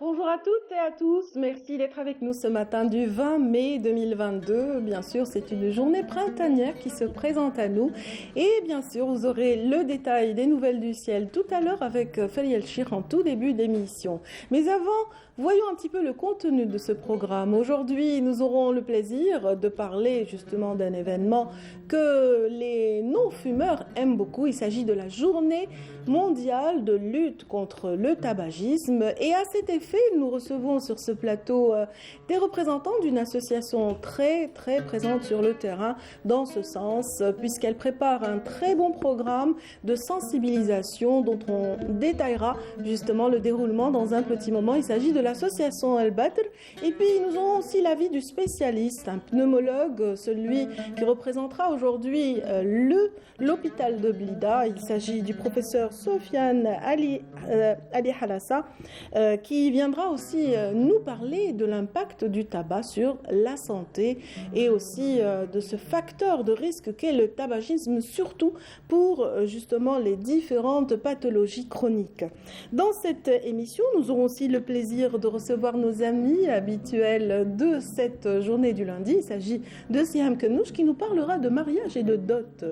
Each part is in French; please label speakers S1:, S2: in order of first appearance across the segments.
S1: Bonjour à toutes et à tous, merci d'être avec nous ce matin du 20 mai 2022. Bien sûr, c'est une journée printanière qui se présente à nous et bien sûr, vous aurez le détail des nouvelles du ciel tout à l'heure avec Fariel Chir en tout début d'émission. Mais avant, voyons un petit peu le contenu de ce programme. Aujourd'hui, nous aurons le plaisir de parler justement d'un événement que les non-fumeurs aiment beaucoup. Il s'agit de la journée mondiale de lutte contre le tabagisme et à cet effet, nous recevons sur ce plateau des représentants d'une association très présente sur le terrain dans ce sens, puisqu'elle prépare un très bon programme de sensibilisation dont on détaillera justement le déroulement dans un petit moment. Il s'agit de l'association El Badr et puis nous aurons aussi l'avis du spécialiste, un pneumologue, celui qui représentera aujourd'hui l'hôpital de Blida. Il s'agit du professeur Sofiane Ali Halassa qui viendra aussi nous parler de l'impact du tabac sur la santé et aussi de ce facteur de risque qu'est le tabagisme, surtout pour justement les différentes pathologies chroniques. Dans cette émission, nous aurons aussi le plaisir de recevoir nos amis habituels de cette journée du lundi. Il s'agit de Siam Kenouch qui nous parlera de mariage et de dot,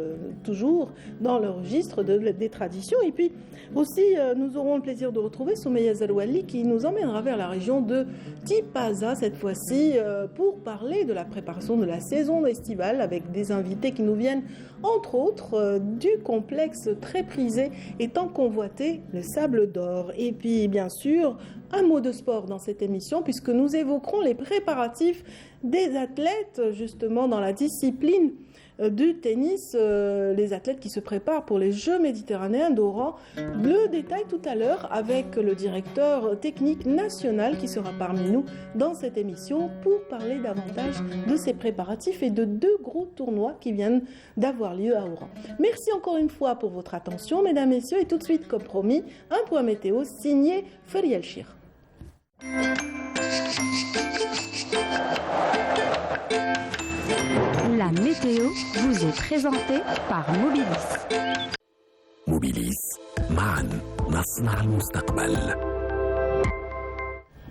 S1: toujours dans le registre des traditions. Et puis aussi, nous aurons le plaisir de retrouver Soumeya Zalouali qui nous emmènera vers la région de Tipaza cette fois-ci pour parler de la préparation de la saison estivale avec des invités qui nous viennent entre autres du complexe très prisé et tant convoité, le Sable d'Or. Et puis bien sûr, un mot de sport dans cette émission puisque nous évoquerons les préparatifs des athlètes justement dans la discipline du tennis, les athlètes qui se préparent pour les Jeux méditerranéens d'Oran. Le détail tout à l'heure avec le directeur technique national qui sera parmi nous dans cette émission pour parler davantage de ces préparatifs et de deux gros tournois qui viennent d'avoir lieu à Oran. Merci encore une fois pour votre attention, mesdames, messieurs, et tout de suite, comme promis, un point météo signé Fariel Chir.
S2: La météo vous est présentée par Mobilis.
S3: موبيليس معا نصنع المستقبل.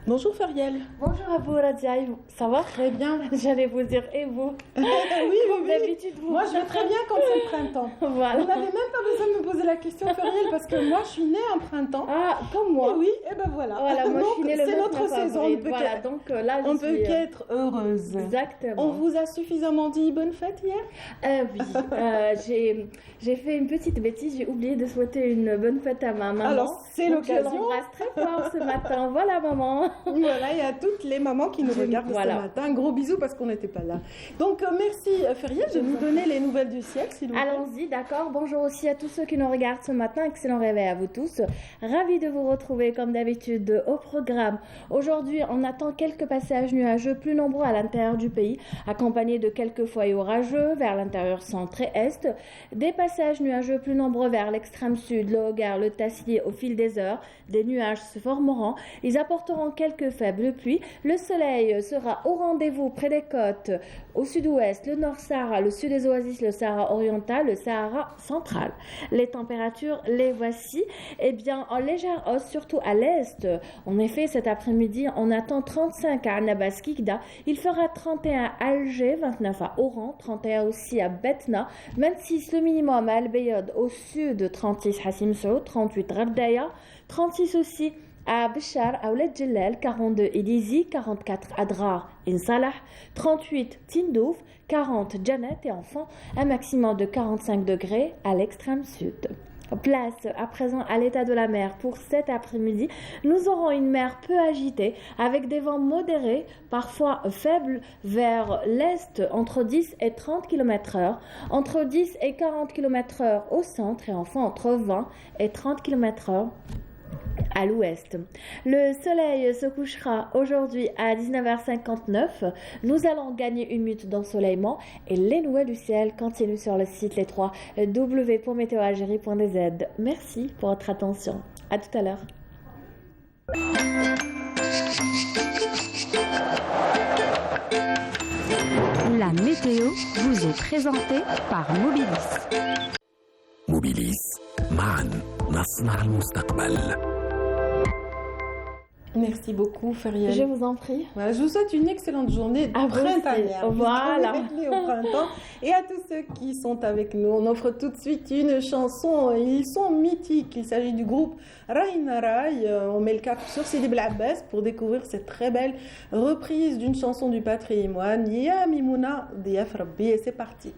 S1: Bonjour Fariel.
S4: Bonjour à vous Radia, ça va?
S1: Très bien.
S4: J'allais vous dire et vous?
S1: Oui.
S4: D'habitude, vous.
S1: Moi je vais très bien quand c'est le printemps.
S4: Voilà.
S1: Vous n'avez même pas besoin de me poser la question Fariel parce que moi je suis née en printemps.
S4: Ah, comme moi.
S1: Et oui, et ben voilà.
S4: Voilà, moi
S1: donc,
S4: je suis née le 29
S1: c'est notre saison.
S4: avril. Voilà, donc là je
S1: on peut
S4: suis...
S1: qu'être heureuse.
S4: Exactement.
S1: On vous a suffisamment dit bonne fête hier?
S4: Oui, j'ai fait une petite bêtise, j'ai oublié de souhaiter une bonne fête à ma maman.
S1: Alors c'est
S4: donc,
S1: l'occasion.
S4: Je l'embrasse très fort ce matin. Voilà maman.
S1: Voilà, il y a toutes les mamans qui nous regardent ce matin. Un gros bisou parce qu'on n'était pas là. Donc merci Fariel de nous donner les nouvelles du ciel s'il vous plaît.
S4: Allons-y, d'accord. Bonjour aussi à tous ceux qui nous regardent ce matin. Excellent réveil à vous tous. Ravi de vous retrouver comme d'habitude au programme. Aujourd'hui, on attend quelques passages nuageux plus nombreux à l'intérieur du pays, accompagnés de quelques foyers orageux vers l'intérieur centre et est. Des passages nuageux plus nombreux vers l'extrême sud, le Hogar, le Tassili au fil des heures. Des nuages se formeront. Ils apporteront quelques faibles pluies. Le soleil sera au rendez-vous près des côtes, au sud-ouest, le Nord Sahara, le sud des oasis, le Sahara oriental, le Sahara central. Les températures, les voici, en légère hausse, surtout à l'est. En effet, cet après-midi, on attend 35 à Annabas Kikda. Il fera 31 à Alger, 29 à Oran, 31 aussi à Betna, 26 le minimum à Al-Bayad au sud, 36 Hassim Saoud, 38 Rabdaya, 36 aussi à Béchar, à Ouled Djellal, 42 Elizi, 44 Adrar et Salah, 38 Tindouf, 40 Janet et enfin un maximum de 45 degrés à l'extrême sud. Place à présent à l'état de la mer pour cet après-midi. Nous aurons une mer peu agitée avec des vents modérés, parfois faibles vers l'est entre 10 et 30 km/h, entre 10 et 40 km/h au centre et enfin entre 20 et 30 km/h à l'ouest. Le soleil se couchera aujourd'hui à 19h59. Nous allons gagner une minute d'ensoleillement et les nouvelles du ciel continuent sur le site les 3 w.meteoalgerie.dz. Merci pour votre attention. À tout à l'heure.
S2: La météo vous est présentée par Mobilis.
S3: موبيليس معا نصنع المستقبل.
S1: Merci beaucoup, Feriel.
S4: Je vous en prie.
S1: Voilà, je vous souhaite une excellente journée printanière.
S4: Voilà.
S1: Au printemps. Et à tous ceux qui sont avec nous, on offre tout de suite une chanson. Ils sont mythiques. Il s'agit du groupe Raïna Rai. On met le cap sur Sidi Blabès pour découvrir cette très belle reprise d'une chanson du patrimoine. Ya Mimouna Diaf Rabbi. Et c'est parti.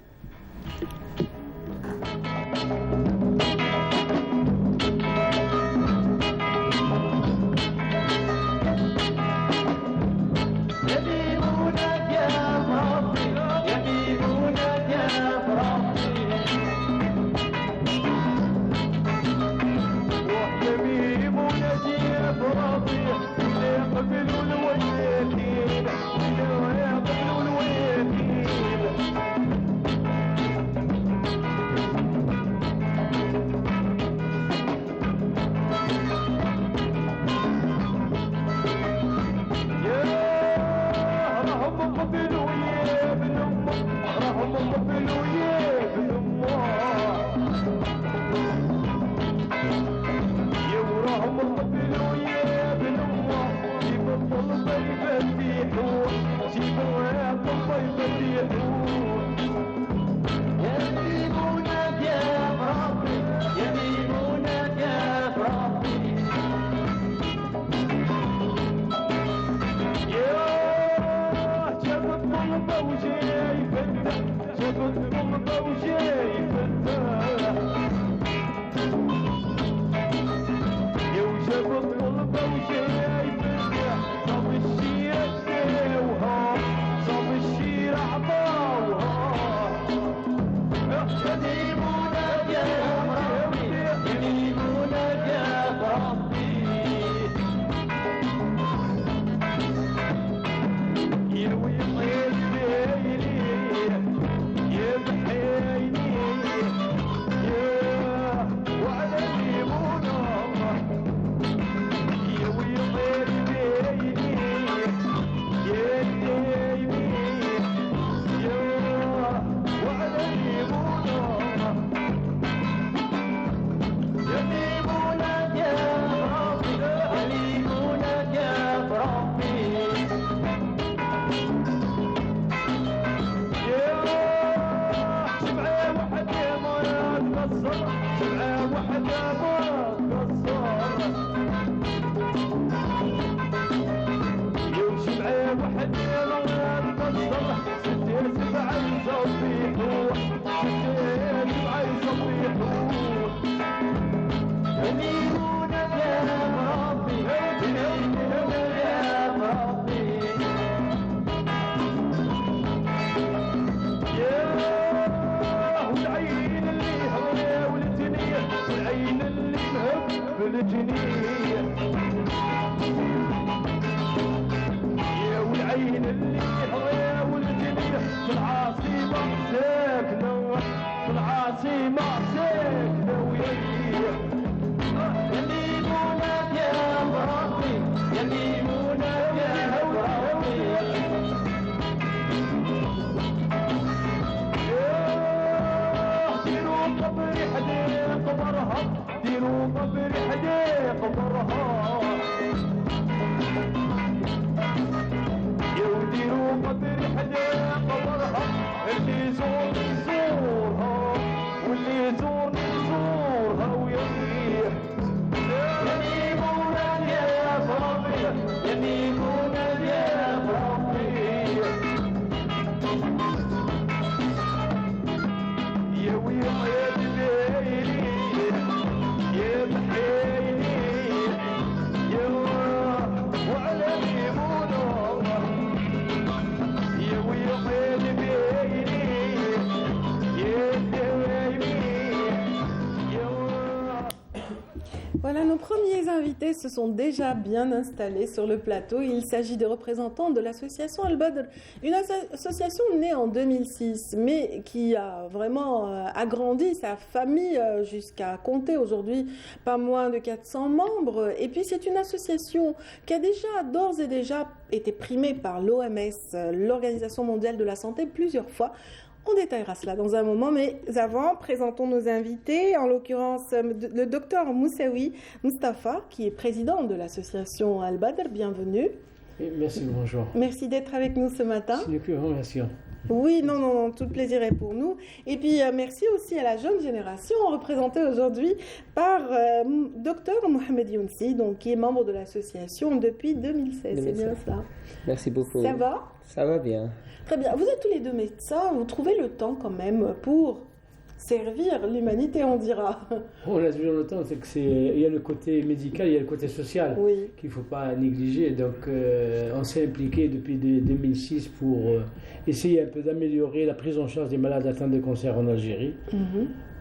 S1: Voilà, nos premiers invités se sont déjà bien installés sur le plateau. Il s'agit des représentants de l'association Al-Badr, une association née en 2006, mais qui a vraiment agrandi sa famille jusqu'à compter aujourd'hui pas moins de 400 membres. Et puis c'est une association qui a d'ores et déjà été primée par l'OMS, l'Organisation mondiale de la santé, plusieurs fois. On détaillera cela dans un moment, mais avant, présentons nos invités, en l'occurrence le docteur Moussaoui Mustafa, qui est président de l'association Al-Badr. Bienvenue.
S5: Merci, bonjour.
S1: Merci d'être avec nous ce matin.
S5: C'est une conversation.
S1: Oui, non, tout le plaisir est pour nous. Et puis, merci aussi à la jeune génération, représentée aujourd'hui par docteur Mohamed Younsi, donc, qui est membre de l'association depuis 2016. C'est bien ça.
S6: Merci beaucoup.
S1: Ça va?
S6: Ça va bien.
S1: Très bien. Vous êtes tous les deux médecins, vous trouvez le temps quand même pour servir l'humanité, on dira.
S5: On a toujours le temps, c'est que il y a le côté médical, il y a le côté social qu'il ne faut pas négliger. Donc, on s'est impliqué depuis 2006 pour essayer un peu d'améliorer la prise en charge des malades atteints de cancer en Algérie.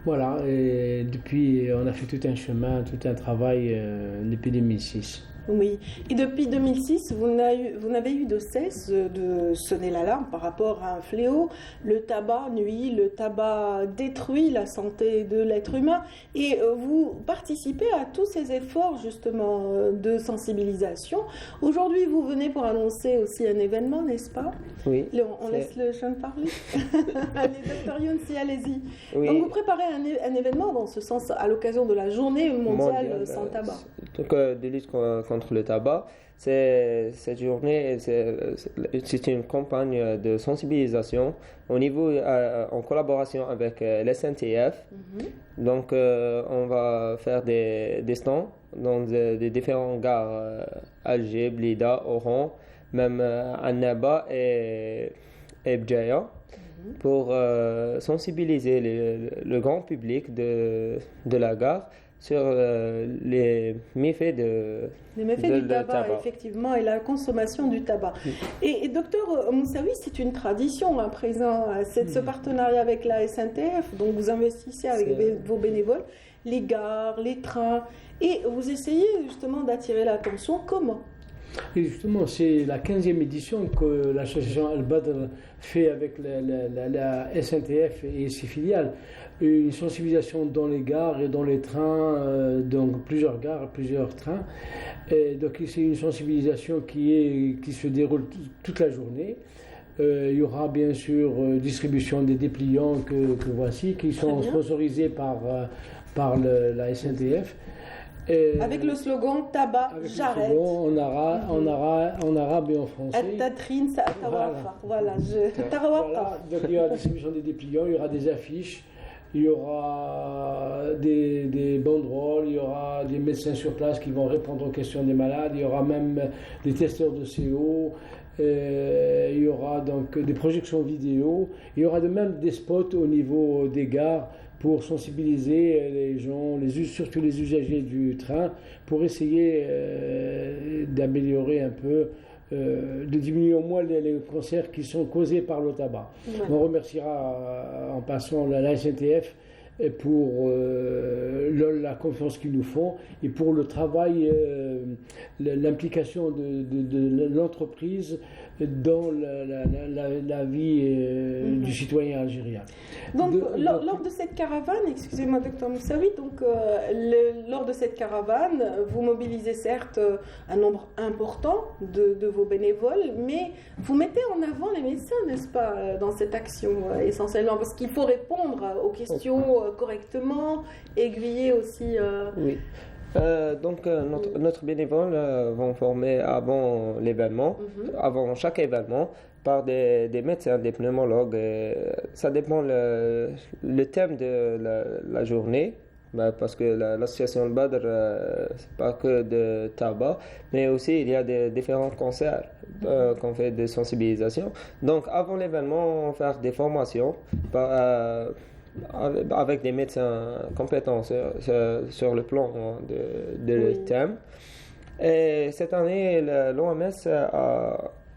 S5: Voilà, et depuis, on a fait tout un chemin, tout un travail depuis 2006.
S1: Oui, et depuis 2006, vous n'avez eu de cesse de sonner l'alarme par rapport à un fléau. Le tabac nuit, le tabac détruit la santé de l'être humain. Et vous participez à tous ces efforts justement de sensibilisation. Aujourd'hui, vous venez pour annoncer aussi un événement, n'est-ce pas?
S6: Oui.
S1: On laisse le jeune parler. Allez, docteur Younsi, allez-y.
S6: Oui.
S1: Donc vous préparez un événement dans ce sens à l'occasion de la journée mondiale sans tabac.
S6: Donc, de lutte contre le tabac, cette journée, c'est une campagne de sensibilisation au niveau, en collaboration avec l'SNTF. Donc, on va faire des stands dans des différents gares, Alger, Blida, Oran, même Annaba et Bjaya, pour sensibiliser le grand public de la gare sur les méfaits
S1: du tabac, effectivement, et la consommation du tabac. Et docteur Moussaoui, c'est une tradition à présent, ce partenariat avec la SNTF, donc vous investissez avec vos bénévoles, les gares, les trains, et vous essayez justement d'attirer l'attention. Comment ?
S5: Et justement, c'est la 15e édition que l'association Al-Badr fait avec la SNTF et ses filiales. Une sensibilisation dans les gares et dans les trains, donc plusieurs gares, plusieurs trains. Et donc c'est une sensibilisation qui se déroule toute la journée. Il y aura bien sûr distribution des dépliants que voici, qui sont sponsorisés par la SNTF.
S1: Avec le slogan tabac, j'arrête.
S5: En arabe et en français.
S1: At-Tadrin, Tawafa. Voilà, Tawafa.
S5: Donc il y aura distribution des dépliants, il y aura des affiches, il y aura des banderoles, il y aura des médecins sur place qui vont répondre aux questions des malades, il y aura même des testeurs de CO, il y aura donc des projections vidéo, il y aura de même des spots au niveau des gares pour sensibiliser les gens, surtout les usagers du train, pour essayer d'améliorer un peu, de diminuer au moins les cancers qui sont causés par le tabac. On remerciera en passant la SNTF pour la confiance qu'ils nous font et pour le travail, l'implication de l'entreprise dans la vie du citoyen algérien.
S1: Donc, lors de cette caravane, excusez-moi docteur Moussaoui, donc lors de cette caravane, vous mobilisez certes un nombre important de vos bénévoles, mais vous mettez en avant les médecins, n'est-ce pas, dans cette action essentiellement, parce qu'il faut répondre aux questions correctement, aiguiller aussi...
S6: Oui. Donc notre bénévole vont former avant l'événement, avant chaque événement, par des médecins, des pneumologues. Ça dépend le thème de la journée, parce que l'association Al-Badr, c'est pas que de tabac, mais aussi il y a des différents cancers qu'on fait de sensibilisation. Donc avant l'événement, on fait des formations avec des médecins compétents sur le plan de thème. Et cette année, l'OMS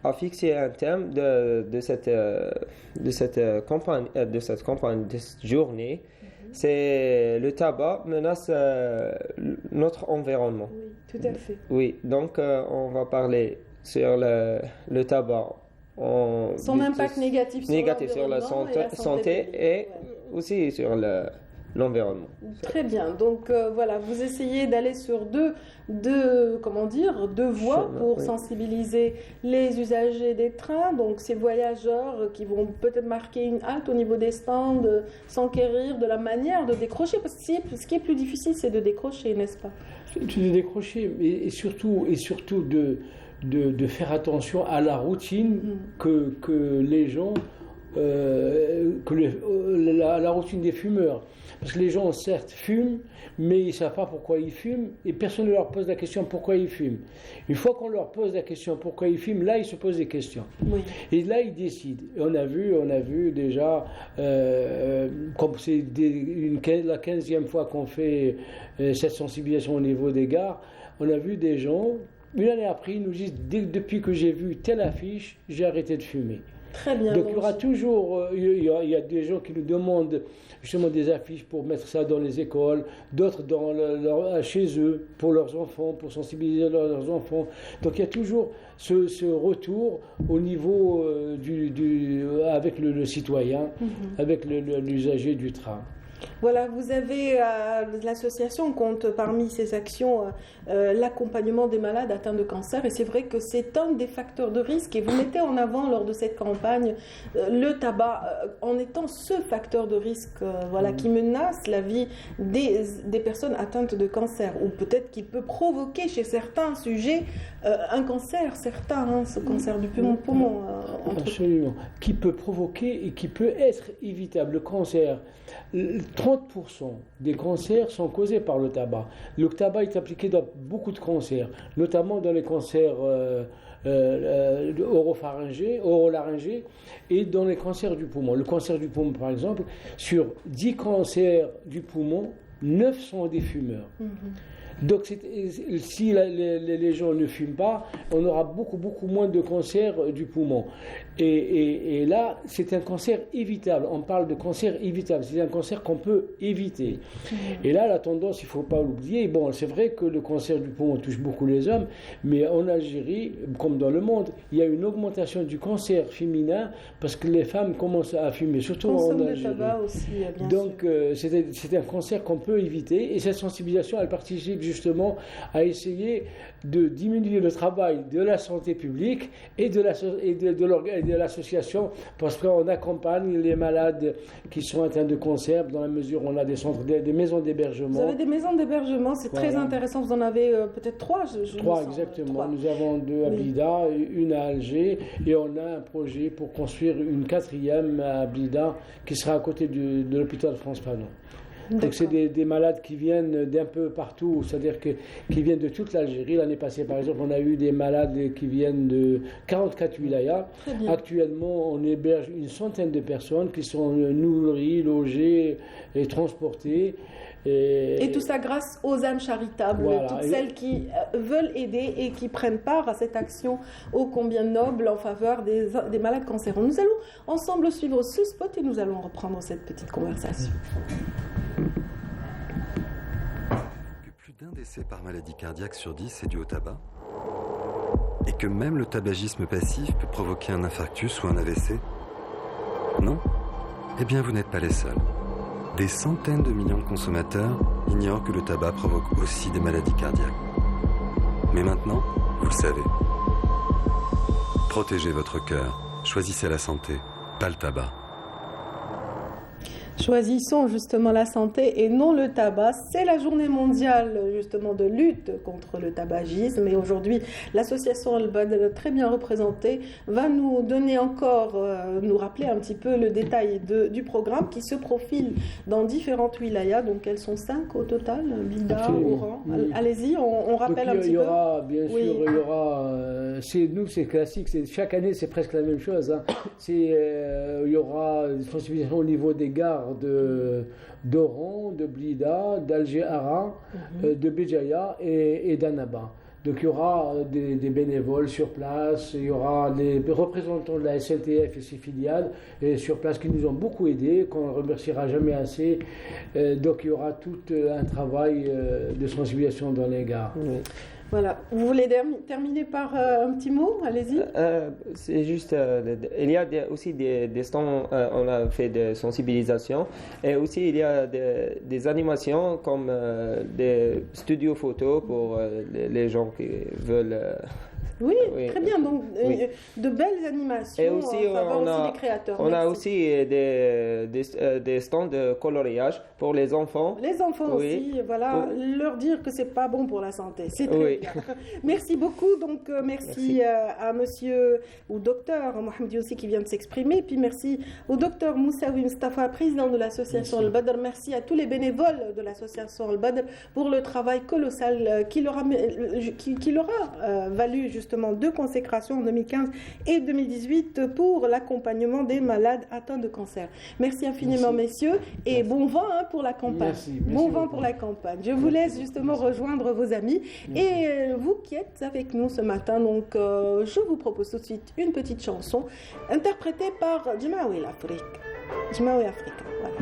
S6: a fixé un thème de cette campagne, de cette journée. C'est le tabac menace notre environnement.
S1: Oui, tout à fait.
S6: Oui, donc on va parler sur le tabac.
S1: Son impact négatif
S6: sur la santé et aussi sur l'environnement.
S1: Très bien. Donc voilà, vous essayez d'aller sur deux voies pour sensibiliser les usagers des trains, donc ces voyageurs qui vont peut-être marquer une halte au niveau des stands, s'enquérir de la manière de décrocher, parce que ce qui est plus difficile, c'est de décrocher, n'est-ce pas?
S5: De décrocher, et surtout de faire attention à la routine que les gens, la routine des fumeurs. Parce que les gens, certes, fument, mais ils ne savent pas pourquoi ils fument, et personne ne leur pose la question pourquoi ils fument. Une fois qu'on leur pose la question pourquoi ils fument, là, ils se posent des questions. Oui. Et là, ils décident. Et on a vu déjà, comme c'est la 15e fois qu'on fait cette sensibilisation au niveau des gares, on a vu des gens, une année après, ils nous disent, depuis que j'ai vu telle affiche, j'ai arrêté de fumer.
S1: Très bien.
S5: Donc il y aura toujours, il y a des gens qui nous demandent justement des affiches pour mettre ça dans les écoles, d'autres chez eux, pour leurs enfants, pour sensibiliser leurs enfants. Donc il y a toujours ce retour au niveau avec le citoyen, avec l'usager du train.
S1: Voilà, vous avez, l'association compte parmi ses actions l'accompagnement des malades atteints de cancer, et c'est vrai que c'est un des facteurs de risque, et vous mettez en avant lors de cette campagne le tabac en étant ce facteur de risque qui menace la vie des personnes atteintes de cancer, ou peut-être qu'il peut provoquer chez certains sujets un cancer, ce cancer du poumon.
S5: Absolument, qui peut provoquer et qui peut être évitable. Le cancer, 30% des cancers sont causés par le tabac. Le tabac est appliqué dans beaucoup de cancers, notamment dans les cancers orolaryngés et dans les cancers du poumon. Le cancer du poumon, par exemple, sur 10 cancers du poumon, 9 sont des fumeurs. Donc si les gens ne fument pas, on aura beaucoup moins de cancers du poumon. Et là, c'est un cancer évitable. On parle de cancer évitable. C'est un cancer qu'on peut éviter. Et là, la tendance, il ne faut pas l'oublier. Bon, c'est vrai que le cancer du poumon touche beaucoup les hommes, mais en Algérie, comme dans le monde, il y a une augmentation du cancer féminin parce que les femmes commencent à fumer, surtout en Algérie.
S1: Tabac aussi, bien
S5: Donc, c'est un cancer qu'on peut éviter. Et cette sensibilisation, elle participe justement à essayer de diminuer le travail de la santé publique et de l'association, parce qu'on accompagne les malades qui sont atteints de cancer dans la mesure où on a des centres, des maisons d'hébergement.
S1: Vous avez des maisons d'hébergement, c'est très intéressant. Vous en avez peut-être 3,
S5: Trois, exactement. 3. Nous avons 2 à Blida, une à Alger, et on a un projet pour construire une 4e à Blida qui sera à côté de l'hôpital France Panon. Donc c'est des malades qui viennent d'un peu partout, c'est-à-dire qui viennent de toute l'Algérie. L'année passée, par exemple, on a eu des malades qui viennent de 44 wilayas. Actuellement, on héberge une centaine de personnes qui sont nourries, logées et transportées.
S1: Et tout ça grâce aux âmes charitables, toutes celles qui veulent aider et qui prennent part à cette action ô combien noble en faveur des malades cancéreux. Nous allons ensemble suivre ce spot et nous allons reprendre cette petite conversation.
S7: D'un décès par maladie cardiaque sur 10 est dû au tabac, et que même le tabagisme passif peut provoquer un infarctus ou un AVC? Non? Eh bien, vous n'êtes pas les seuls. Des centaines de millions de consommateurs ignorent que le tabac provoque aussi des maladies cardiaques. Mais maintenant, vous le savez. Protégez votre cœur, choisissez la santé, pas le tabac.
S1: Choisissons justement la santé et non le tabac. C'est la journée mondiale justement de lutte contre le tabagisme, et aujourd'hui l'association Al-Badr, très bien représentée, va nous donner encore, nous rappeler un petit peu le détail du programme qui se profile dans différentes wilayas. Donc elles sont 5 au total, Blida, Oran. Allez-y, on rappelle un petit peu.
S5: Il y aura, bien sûr, il y aura, c'est classique, chaque année c'est presque la même chose. Il y aura des sensibilisations au niveau des gares d'Oran, de Blida, d'Alger-Hara, de Béjaïa et d'Annaba. Donc il y aura des bénévoles sur place, il y aura des représentants de la SNTF et ses filiales sur place qui nous ont beaucoup aidés, qu'on ne remerciera jamais assez. Donc il y aura tout un travail de sensibilisation dans les gares.
S1: Voilà. Vous voulez terminer par un petit mot? Allez-y.
S6: C'est juste, il y a aussi des stands, on a fait de sensibilisation, et aussi il y a des animations comme des studios photos pour les gens qui veulent.
S1: Oui, très bien. Donc, de belles animations.
S6: Et aussi,
S1: aussi les créateurs.
S6: On a aussi des stands de coloriage pour les enfants.
S1: Les enfants aussi, voilà, leur dire que c'est pas bon pour la santé. C'est très bien. Merci beaucoup. Donc, merci à monsieur ou docteur Mohamed Youssi qui vient de s'exprimer. Puis merci au docteur Moussaoui Mustafa, président de l'association Al-Badr. Merci à tous les bénévoles de l'association Al-Badr pour le travail colossal qui leur a valu justement 2 consécrations en 2015 et 2018 pour l'accompagnement des malades atteints de cancer. Merci infiniment, messieurs, et bon vent pour la campagne.
S5: Merci
S1: bon vent
S5: beaucoup.
S1: pour la campagne. Je vous laisse justement rejoindre vos amis et vous qui êtes avec nous ce matin. Donc, je vous propose tout de suite une petite chanson interprétée par Jemaoui l'Afrique. Jemaoui Afrique, voilà.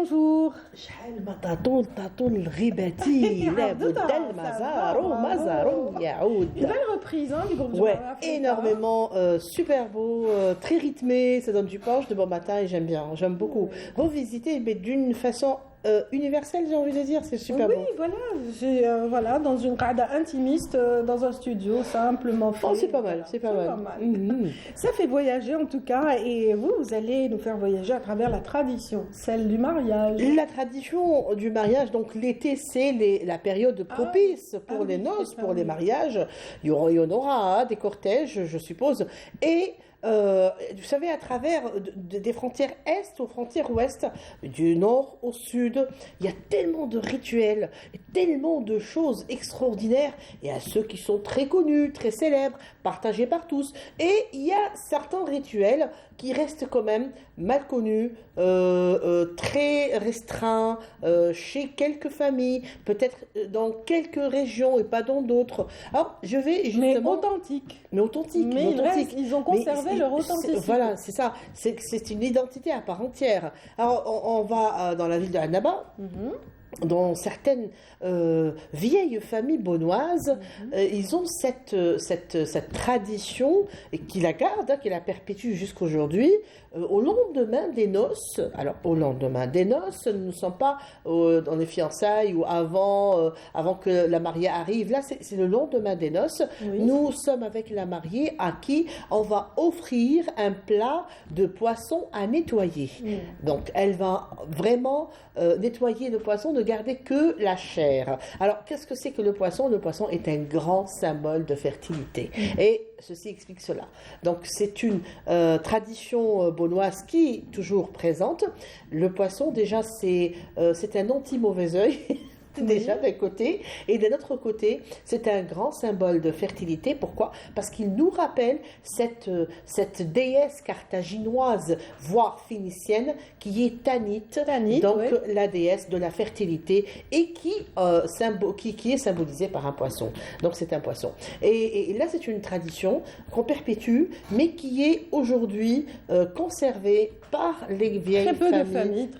S1: Bonjour.
S8: شحال ما تطول الغيباتي لابد المزار يعود.
S1: Une belle reprise du groupe
S8: Ouais,
S1: Jemaoui Afrique.
S8: énormément, super beau, très rythmé, ça donne du punch de bon matin et j'aime beaucoup. Revisiter mais d'une façon universelle, j'ai envie de dire, c'est super
S1: oui,
S8: beau.
S1: voilà, dans une qada intimiste, dans un studio, simplement fait.
S8: Oh, c'est pas mal, c'est pas mal.
S1: Ça fait voyager en tout cas, et vous allez nous faire voyager à travers la tradition, celle du mariage.
S8: La tradition du mariage, donc l'été, c'est la période propice pour les noces, pour les mariages. Il y en aura des cortèges, je suppose. Et vous savez, à travers des frontières est aux frontières ouest, du nord au sud, il y a tellement de rituels, tellement de choses extraordinaires, et à ceux qui sont très connus, très célèbres, partagés par tous. Et il y a certains rituels qui restent quand même mal connus, très restreints chez quelques familles, peut-être dans quelques régions et pas dans d'autres. Alors, je vais justement...
S1: Mais authentique. Ils ont conservé leur authenticité.
S8: Voilà, c'est ça. C'est une identité à part entière. Alors, on va dans la ville de Annaba. Dans certaines vieilles familles beaunoises, ils ont cette tradition et qui la gardent, qui la perpétue jusqu'aujourd'hui. Au lendemain des noces, alors au lendemain des noces, nous ne sommes pas dans les fiançailles ou avant que la mariée arrive. Là, c'est le lendemain des noces. Oui. Nous sommes avec la mariée à qui on va offrir un plat de poisson à nettoyer. Donc, elle va vraiment nettoyer le poisson ne garder que la chair. Alors, qu'est-ce que c'est que le poisson? Le poisson est un grand symbole de fertilité. Et ceci explique cela. Donc, c'est une tradition beaunoise qui est toujours présente. Le poisson, déjà, c'est un anti-mauvais œil. Déjà d'un côté, et d'un autre côté, c'est un grand symbole de fertilité. Pourquoi? Parce qu'il nous rappelle cette déesse carthaginoise, voire phénicienne, qui est Tanit, donc la déesse de la fertilité, et qui est symbolisée par un poisson. Donc c'est un poisson. Et là, c'est une tradition qu'on perpétue, mais qui est aujourd'hui conservée par les vieilles familles.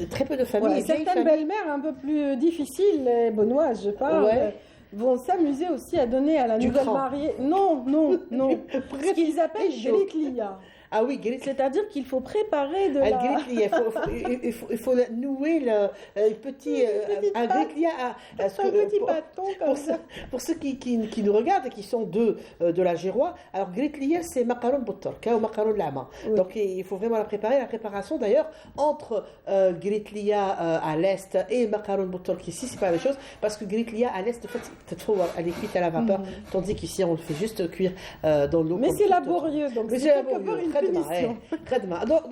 S8: Très peu de familles.
S1: Ouais, certaines belles-mères un peu plus difficiles, les beaunoises, je parle, vont s'amuser aussi à donner à la nouvelle mariée. Non. Ce qu'ils appellent gritlia.
S8: Ah oui,
S1: c'est-à-dire qu'il faut préparer de
S8: il faut nouer un petit
S1: bâton comme ça.
S8: Pour ceux qui nous regardent et qui sont de la Gérois, alors gritlia, c'est macaron bottorka ou macaron lama. Oui. Donc il faut vraiment la préparer. La préparation d'ailleurs entre gritlia à l'est et macaron bottorka ici, c'est pas la même chose, parce que gritlia à l'est, en fait, elle est cuite à la vapeur, tandis qu'ici on le fait juste cuire dans l'eau.
S1: Mais c'est laborieux, donc c'est quelque part une
S8: très demain. Donc,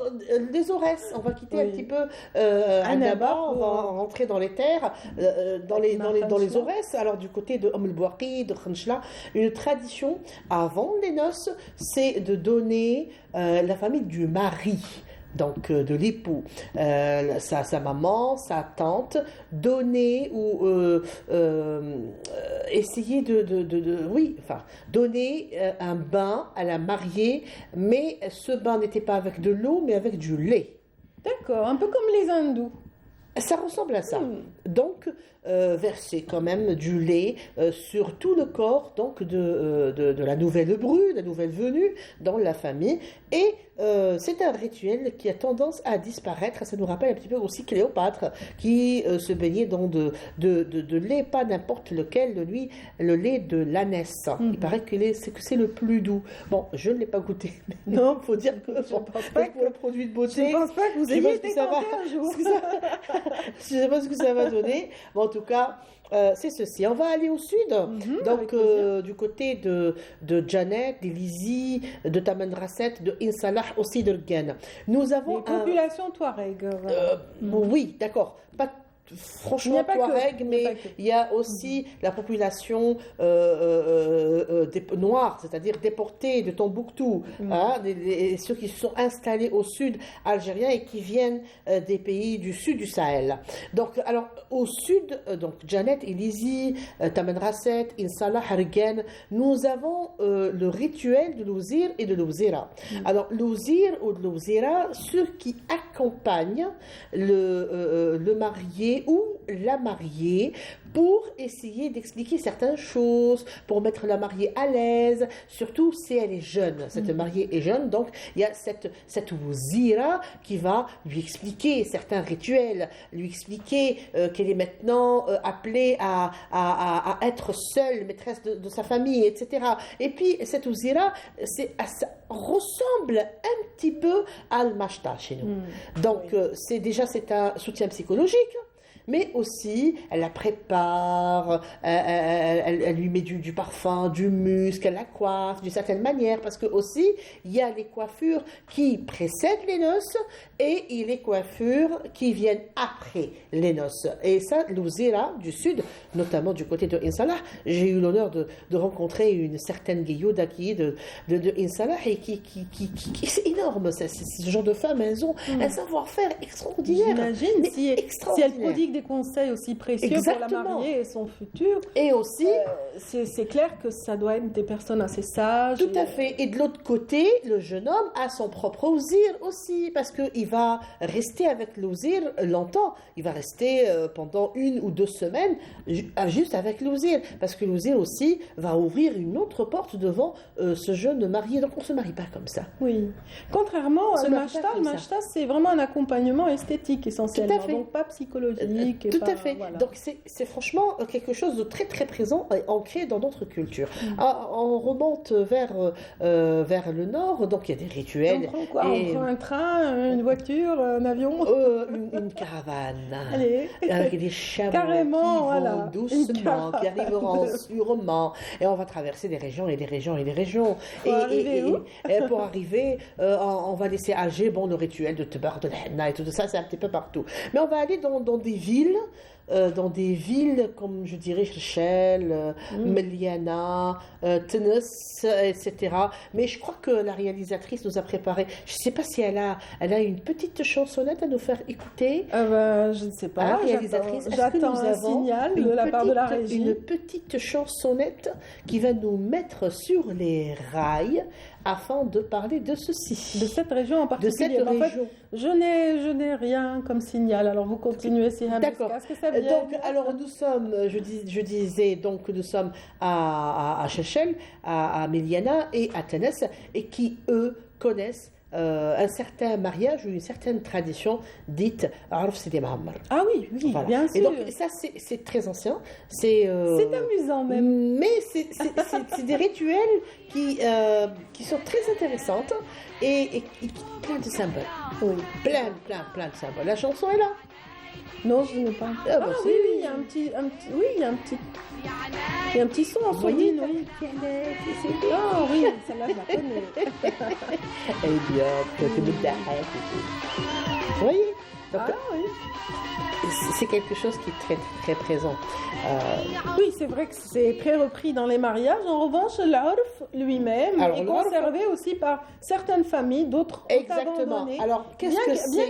S8: les Aurès, on va quitter un petit peu Annaba, on va rentrer dans les terres, dans les Aurès. Alors du côté de Bouaqi, de Khanchla, une tradition avant les noces, c'est de donner la famille du mari. Donc de l'époux, sa maman, sa tante, donner ou essayer donner un bain à la mariée, mais ce bain n'était pas avec de l'eau, mais avec du lait.
S1: D'accord, un peu comme les hindous.
S8: Ça ressemble à ça. Donc, verser quand même du lait sur tout le corps donc de la nouvelle bru, la nouvelle venue dans la famille. Et c'est un rituel qui a tendance à disparaître. Ça nous rappelle un petit peu aussi Cléopâtre qui se baignait dans de lait, pas n'importe lequel, le lait de l'ânesse. Il paraît que c'est le plus doux. Bon, je ne l'ai pas goûté. Non, il faut dire que pour le produit de beauté,
S1: je ne pense pas que vous ayez été tenté un jour.
S8: Je ne sais pas ce que ça va donner. Bon, en tout cas, c'est ceci. On va aller au sud, donc du côté de Janet, d'Elizy, de Taman Rasset, de Insalah, aussi de Guen. Nous avons
S1: une population touareg.
S8: Oui, d'accord. Pas franchement touareg, mais il y a aussi la population noire, c'est-à-dire déportés de Tombouctou, ceux qui se sont installés au sud algérien et qui viennent des pays du sud du Sahel. Donc, alors, au sud, donc Janet, Elizy, Taman Rasset, Insalah, Hargen, nous avons le rituel de l'ouzir et de l'ouzira. Alors, l'ouzir ou de l'ouzira, ceux qui accompagnent le marié ou la mariée pour essayer d'expliquer certaines choses, pour mettre la mariée à l'aise, surtout si elle est jeune. Cette mariée est jeune, donc il y a cette ouzira qui va lui expliquer certains rituels, lui expliquer qu'elle est maintenant appelée à être seule, maîtresse de sa famille, etc. Et puis cette ouzira, ça ressemble un petit peu à al-mashta chez nous. Donc c'est un soutien psychologique, mais aussi elle la prépare, elle lui met du parfum, du musc, elle la coiffe d'une certaine manière, parce que aussi il y a les coiffures qui précèdent les noces et il y a les coiffures qui viennent après les noces. Et ça, l'ouzira du sud, notamment du côté de Insalah, j'ai eu l'honneur de rencontrer une certaine Guillauda qui est de Insalah et qui c'est énorme, ce genre de femmes, elles ont un savoir-faire extraordinaire.
S1: J'imagine si elles prodiguent des conseils aussi précieux pour la mariée et son futur.
S8: Et aussi,
S1: c'est clair que ça doit être des personnes assez sages.
S8: Tout à fait. Et de l'autre côté, le jeune homme a son propre ouzir aussi, parce qu'il va rester avec l'ouzir longtemps. Il va rester pendant 1 ou 2 semaines juste avec l'ouzir, parce que l'ouzir aussi va ouvrir une autre porte devant ce jeune marié. Donc on ne se marie pas comme ça.
S1: Oui. Contrairement à le mashta, c'est vraiment un accompagnement esthétique essentiellement, donc pas psychologique. musique.
S8: Tout à fait.
S1: Voilà.
S8: Donc c'est franchement quelque chose de très très présent et ancré dans notre culture. On remonte vers le nord, donc il y a des rituels.
S1: On prend quoi? On prend un train, une voiture, un avion?
S8: Une caravane.
S1: Allez.
S8: Avec des chameaux
S1: carrément,
S8: qui
S1: voilà.
S8: vont doucement, qui arriveront sûrement. Et on va traverser des régions et des régions et des régions.
S1: Pour arriver où?
S8: Et pour arriver, on va laisser Alger, le rituel de Tebar, de Henna et tout ça, c'est un petit peu partout. Mais on va aller dans des villes. Dans des villes comme je dirais Shell, Meliana, Tunis, etc. Mais je crois que la réalisatrice nous a préparé. Je ne sais pas si elle a une petite chansonnette à nous faire écouter.
S1: Je ne sais pas.
S8: Réalisatrice,
S1: j'attends un signal de la part de la régie.
S8: Une petite chansonnette qui va nous mettre sur les rails afin de parler de ceci.
S1: De cette région en particulier.
S8: De cette région.
S1: Je n'ai rien comme signal. Alors vous continuez, Siham.
S8: D'accord.
S1: Est-ce que ça vient?
S8: Donc, alors nous sommes, je disais donc que nous sommes à Chechel, à Meliana et à Ténès, et qui eux connaissent un certain mariage ou une certaine tradition dite Arf Sidi Mahammar.
S1: Ah oui,
S8: Voilà.
S1: bien sûr.
S8: Et donc ça c'est très ancien. C'est
S1: amusant même.
S8: Mais c'est des rituels qui sont très intéressantes et plein de symboles.
S1: Oui.
S8: Plein de symboles. La chanson est là.
S1: Non, je n'ai pas.
S8: Ah, bah,
S1: oui, il y a un petit son en sourdine, oui. Ah oui, celle-là, je la connais.
S8: Eh bien, vous voyez? Donc,
S1: oui.
S8: c'est quelque chose qui est très, très présent.
S1: Oui, c'est vrai que c'est très repris dans les mariages. En revanche, l'Arf lui-même est conservé aussi par certaines familles, d'autres ont abandonné.
S8: Alors,
S1: bien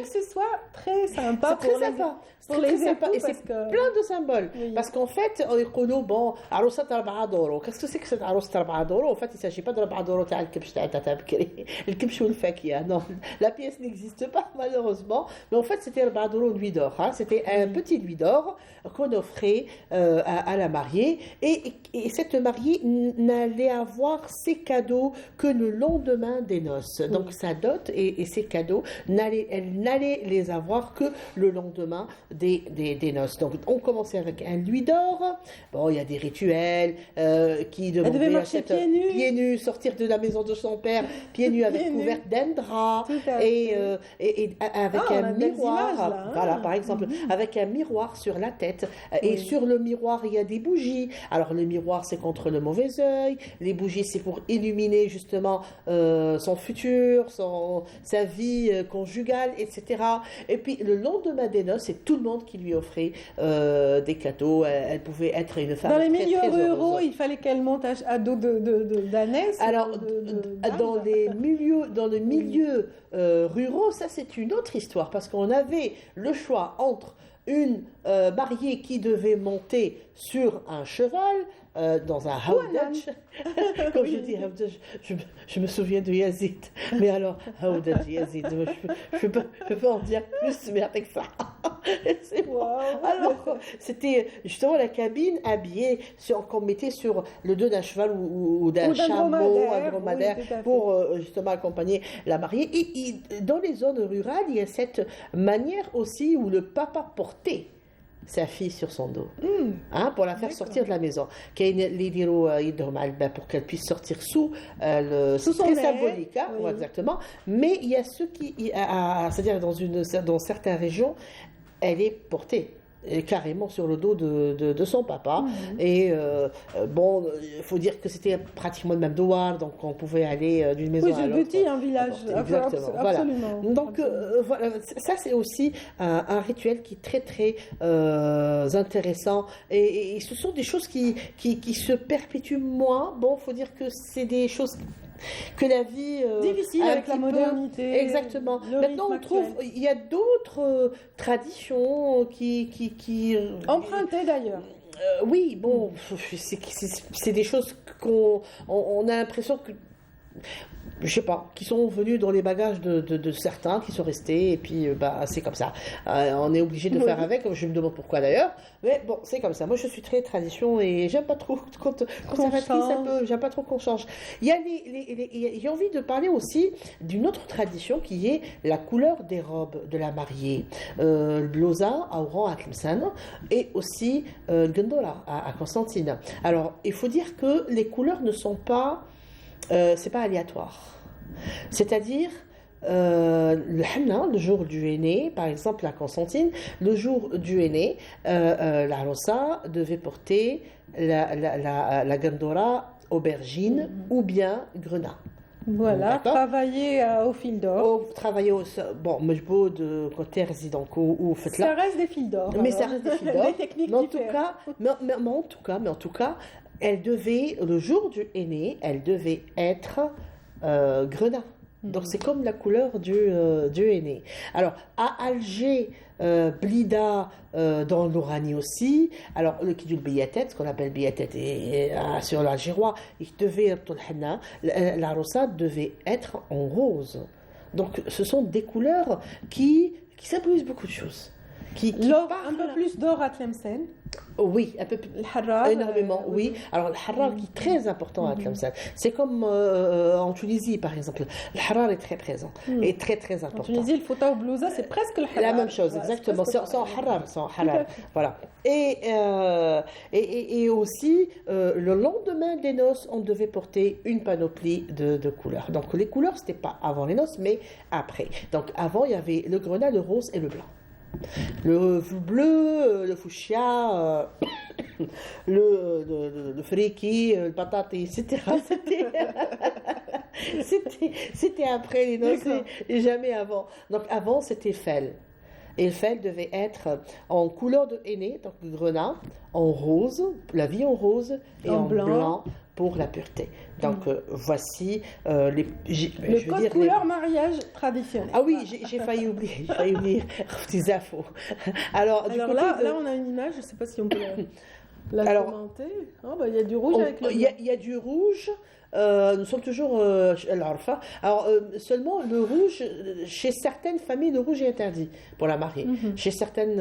S1: que ce soit très sympa pour les époux.
S8: Et c'est plein de symboles. Oui. Parce qu'en fait, on dit, bon, Arosat Arba'a Doro. Qu'est-ce que c'est que cette Arosat Arba'a Doro? En fait, il ne s'agit pas de l'Arba'a Doro, le Kibch ou le Fakia. Non, la pièce n'existe pas, malheureusement. Mais en fait, c'était l'Arba'a Doro louis d'or. C'était un petit louis d'or qu'on offrait à la mariée. Et cette mariée n'allait avoir ses cadeaux que le lendemain des noces. Donc, sa dot et ses cadeaux, elle n'allait les avoir que le lendemain des noces. Donc, on commençait avec un louis d'or. Bon, il y a des rituels qui demandaient...
S1: Elle devait marcher pieds
S8: nus, sortir de la maison de son père, pieds nus, avec couverte d'un drap, et avec un miroir.
S1: Images, là,
S8: voilà, par exemple, avec un miroir sur la tête. Et sur le miroir, il y a des bougies. Alors, le miroir, c'est contre le mauvais œil. Les bougies, c'est pour illuminer, justement, son futur, sa vie conjugale, etc. Et puis, le lendemain des noces, c'est tout le monde qui lui offrait des cadeaux. Elle pouvait être une femme
S1: dans les
S8: très,
S1: milieux
S8: très
S1: ruraux,
S8: heureuse.
S1: il fallait qu'elle monte à dos d'ânesse.
S8: Alors, dans les milieux ruraux, ça c'est une autre histoire, parce qu'on avait le choix entre une mariée qui devait monter sur un cheval, dans un haoudaj. Quand je dis haoudaj, je me souviens de Yazid. Mais alors, haoudaj, Yazid, je peux en dire plus, mais avec ça. Alors, c'était justement la cabine habillée qu'on mettait sur le dos d'un cheval ou d'un chameau, un dromadaire, pour justement accompagner la mariée. Et dans les zones rurales, il y a cette manière aussi où le papa portait sa fille sur son dos, pour la faire sortir de la maison. Pour qu'elle puisse sortir sous son très symbolique, exactement. Mais il y a ceux qui, c'est-à-dire dans certaines régions, elle est portée carrément sur le dos de son papa. Et bon, il faut dire que c'était pratiquement le même douar, donc on pouvait aller d'une maison à l'autre.
S1: Oui, c'est petit, un village.
S8: Exactement.
S1: Absolument.
S8: Voilà. Donc voilà, ça c'est aussi un rituel qui est très très intéressant, et ce sont des choses qui se perpétuent moins. Bon, il faut dire que c'est des choses que la vie
S1: difficile avec la modernité.
S8: Exactement. Maintenant, on trouve il y a d'autres traditions qui
S1: empruntées d'ailleurs.
S8: Oui, bon, c'est des choses qu'on a l'impression que je sais pas, qui sont venus dans les bagages de certains, qui sont restés, et puis c'est comme ça. On est obligé de faire avec, je me demande pourquoi d'ailleurs, mais bon, c'est comme ça. Moi, je suis très tradition et j'aime pas trop conservatrice un peu, j'aime pas trop qu'on change. J'ai envie de parler aussi d'une autre tradition qui est la couleur des robes de la mariée. Le bloza à Oran, à Tlemcen, et aussi le gondola à Constantine. Alors, il faut dire que les couleurs ne sont pas, c'est pas aléatoire. C'est-à-dire, le henna, le jour du henné, par exemple à Constantine, le jour du henné, la rosa devait porter la gandora aubergine ou bien grenat.
S1: Voilà, travailler au fil d'or.
S8: Travailler de côté résident ou fait là.
S1: Ça reste des fils d'or.
S8: Mais ça reste des fils d'or.
S1: Des techniques différentes.
S8: Mais en tout cas, elle devait, le jour du henné, elle devait être grenat. Donc c'est comme la couleur du henné. Alors à Alger, Blida, dans l'Oranie aussi. Alors le kidul biyatet, ce qu'on appelle biyatet, et sur l'algérois, il devait être la rosa devait être en rose. Donc ce sont des couleurs qui symbolisent beaucoup de choses.
S1: L'or, un peu plus d'or à Tlemcen.
S8: Oui, un peu plus.
S1: Le harar.
S8: Énormément, oui. Alors, le harar qui est très important à Tlemcen. C'est comme en Tunisie, par exemple. Le harar est très présent et très, très important.
S1: En Tunisie, le fouta ou blousa, c'est presque le harar.
S8: La même chose, exactement. C'est en harar. Voilà. Et aussi, le lendemain des noces, on devait porter une panoplie de couleurs. Donc, les couleurs, c'était pas avant les noces, mais après. Donc, avant, il y avait le grenat, le rose et le blanc. Le bleu, le fuchsia, le friki, le patate, etc. C'était après les noces et jamais avant. Donc avant, c'était fel. Et le fel devait être en couleur de henné, donc le grenat, en rose, la vie en rose, et en blanc pour la pureté. Donc voici
S1: le code couleur mariage traditionnel.
S8: Ah oui, j'ai failli oublier des infos. Alors
S1: là, on a une image, je ne sais pas si on peut la commenter. Il y a du rouge avec le blanc.
S8: Il y a du rouge. Nous sommes toujours à l'Arfa. Alors, seulement le rouge, chez certaines familles, le rouge est interdit pour la mariée. Chez certaines,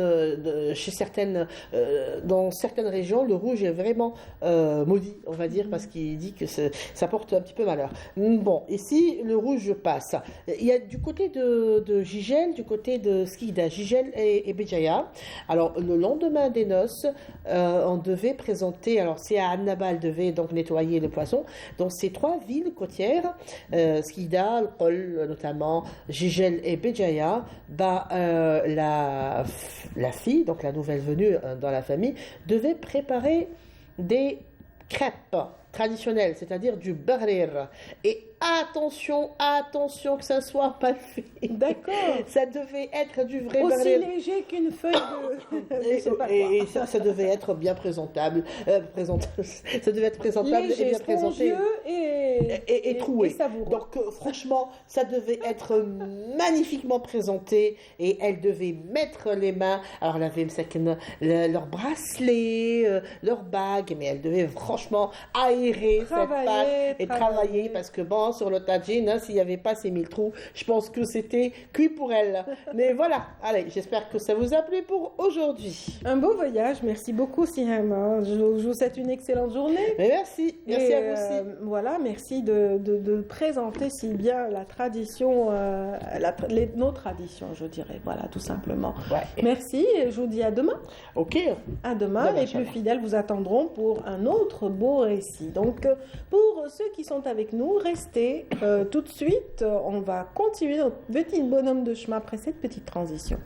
S8: dans certaines régions, le rouge est vraiment maudit, on va dire, parce qu'il dit que ça porte un petit peu malheur. Bon, ici, le rouge passe. Il y a du côté de Gigel, du côté de Skida, Gigel et Béjaïa. Alors, le lendemain des noces, on devait présenter, alors c'est à Annaba, elle devait donc nettoyer le poisson. Donc, ces trois villes côtières, Skida, Al-Qol notamment, Gigel et Béjaïa, la fille, donc la nouvelle venue dans la famille, devait préparer des crêpes traditionnelles, c'est-à-dire du barir. Et attention que ça soit pas fait.
S1: D'accord.
S8: Ça devait être du vrai
S1: aussi
S8: barir.
S1: Léger qu'une feuille de...
S8: et ça devait être bien présentable. Ça devait être présentable
S1: léger,
S8: et bien présenté. Et troué.
S1: Et savoureux.
S8: Donc franchement, ça devait être magnifiquement présenté et elle devait mettre les mains. Alors elle avait leur bracelet, leur bague, mais elle devait franchement aérer cette pâte et travailler parce que sur le tagine, s'il n'y avait pas ces 1000 trous, je pense que c'était cuit pour elle. Mais voilà, allez, j'espère que ça vous a plu pour aujourd'hui.
S1: Un beau voyage, merci beaucoup Siham. Je vous souhaite une excellente journée.
S8: Mais merci à vous aussi.
S1: Voilà, merci de présenter si bien la tradition, nos traditions, je dirais, voilà, tout simplement.
S8: Ouais.
S1: Merci, et je vous dis à demain.
S8: Ok.
S1: À demain, les plus fidèles vous attendront pour un autre beau récit. Donc, pour ceux qui sont avec nous, restez tout de suite. On va continuer notre petit bonhomme de chemin après cette petite transition.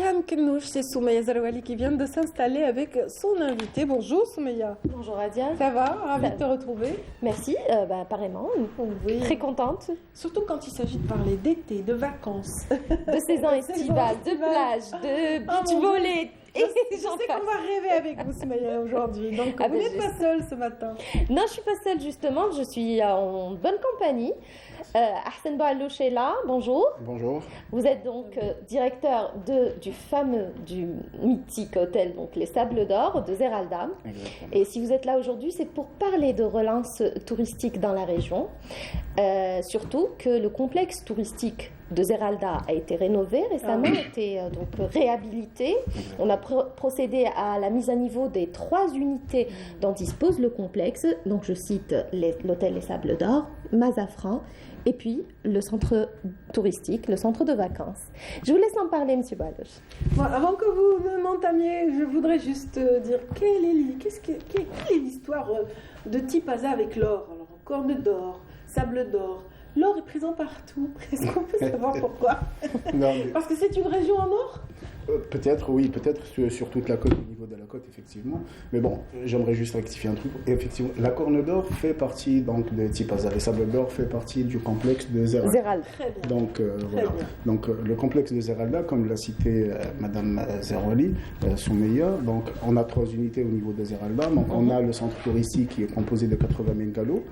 S1: Berham Kenouch, c'est Soumeya Zarouali qui vient de s'installer avec son invité. Bonjour Soumeya.
S4: Bonjour Adia.
S1: Ça va? Ravie de te retrouver.
S4: Merci, apparemment.
S1: Oui.
S4: Très contente.
S1: Surtout quand il s'agit de parler d'été, de vacances.
S4: De saison estivale, de plage, de beach volley.
S1: Je sais qu'on va rêver avec vous Soumeya aujourd'hui. Donc vous n'êtes pas seule ce matin.
S4: Non, je suis pas seule justement. Je suis en bonne compagnie. Ahsen Bouallouch est là, bonjour.
S9: Bonjour.
S4: Vous êtes donc directeur du mythique hôtel, donc les Sables d'Or de Zeralda.
S9: Exactement.
S4: Et si vous êtes là aujourd'hui, c'est pour parler de relance touristique dans la région. Surtout que le complexe touristique de Zeralda a été rénové récemment, a été donc réhabilité. On a procédé à la mise à niveau des 3 unités dont dispose le complexe. Donc je cite l'hôtel Les Sables d'Or, Mazafran, et puis le centre touristique, le centre de vacances. Je vous laisse en parler, M. Bouallouch.
S1: Bon, avant que vous m'entamiez, je voudrais juste dire quelle est l'histoire de Tipaza avec l'or? Alors, corne d'or, sable d'or. L'or est présent partout. Est-ce qu'on peut savoir pourquoi?
S9: Non, mais...
S1: Parce que c'est une région en or?
S9: Peut-être, oui, peut-être sur toute la côte, au niveau de la côte, effectivement. Mais bon, j'aimerais juste rectifier un truc. Effectivement, la Corne d'Or fait partie donc, de Tipaza. Les Sables d'Or fait partie du complexe de Zeralda.
S1: Très bien.
S9: Donc, voilà. Donc, le complexe de Zeralda, comme l'a cité Madame Zarouali, Soumeya, donc on a 3 unités au niveau de Zeralda. Donc, on a le centre touristique qui est composé de 80 bungalows.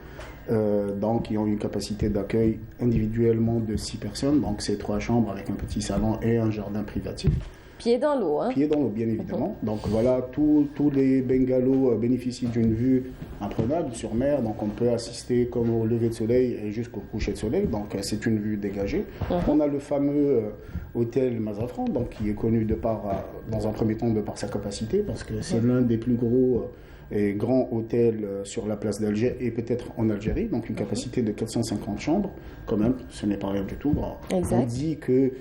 S9: Donc, qui ont une capacité d'accueil individuellement de 6 personnes. Donc, c'est 3 chambres avec un petit salon et un jardin privatif.
S4: Pied dans l'eau, hein?
S9: Pied dans l'eau, bien évidemment. Donc voilà, tous les bungalows bénéficient d'une vue imprenable sur mer. Donc on peut assister comme au lever de soleil et jusqu'au coucher de soleil. Donc c'est une vue dégagée. On a le fameux hôtel Mazafran, donc qui est connu dans un premier temps de par sa capacité, parce que c'est l'un des plus gros et grands hôtels sur la place d'Alger et peut-être en Algérie. Donc une capacité de 450 chambres, quand même, ce n'est pas rien du tout. On dit que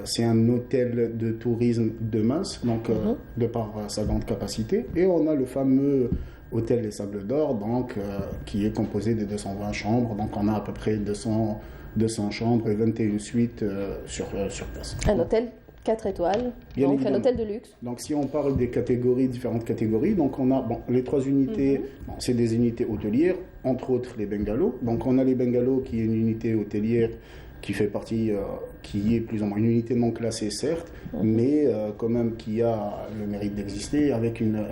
S9: c'est un hôtel de tourisme de masse, donc de par sa grande capacité. Et on a le fameux hôtel Les Sables d'Or, donc qui est composé de 220 chambres. Donc on a à peu près 200 chambres et 21 suites sur place.
S4: Un hôtel 4 étoiles,
S9: Bien
S4: donc
S9: évidemment.
S4: un hôtel de luxe.
S9: Donc si on parle des catégories, différentes catégories, donc on a les 3 unités, c'est des unités hôtelières, entre autres les bungalows. Donc on a les bungalows qui est une unité hôtelière qui fait partie, qui est plus ou moins une unité non classée certes, mais quand même qui a le mérite d'exister avec une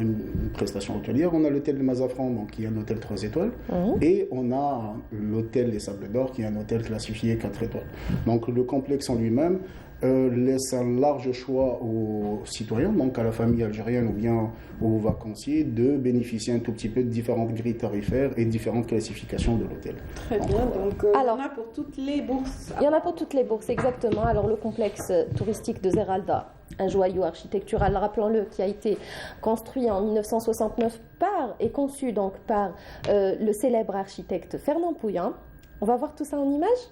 S9: prestation hôtelière. On a l'hôtel de Mazafran, donc qui est un hôtel 3 étoiles, et on a l'hôtel Les Sables d'Or, qui est un hôtel classifié 4 étoiles. Donc le complexe en lui-même laisse un large choix aux citoyens, donc à la famille algérienne ou bien aux vacanciers, de bénéficier un tout petit peu de différentes grilles tarifaires et différentes classifications de l'hôtel.
S1: Très bien, donc il y en a pour toutes les bourses.
S4: Il y en a pour toutes les bourses, exactement. Alors le complexe touristique de Zeralda, un joyau architectural, rappelons-le, qui a été construit en 1969 et conçu donc par le célèbre architecte Fernand Pouillan. On va voir tout ça en images ?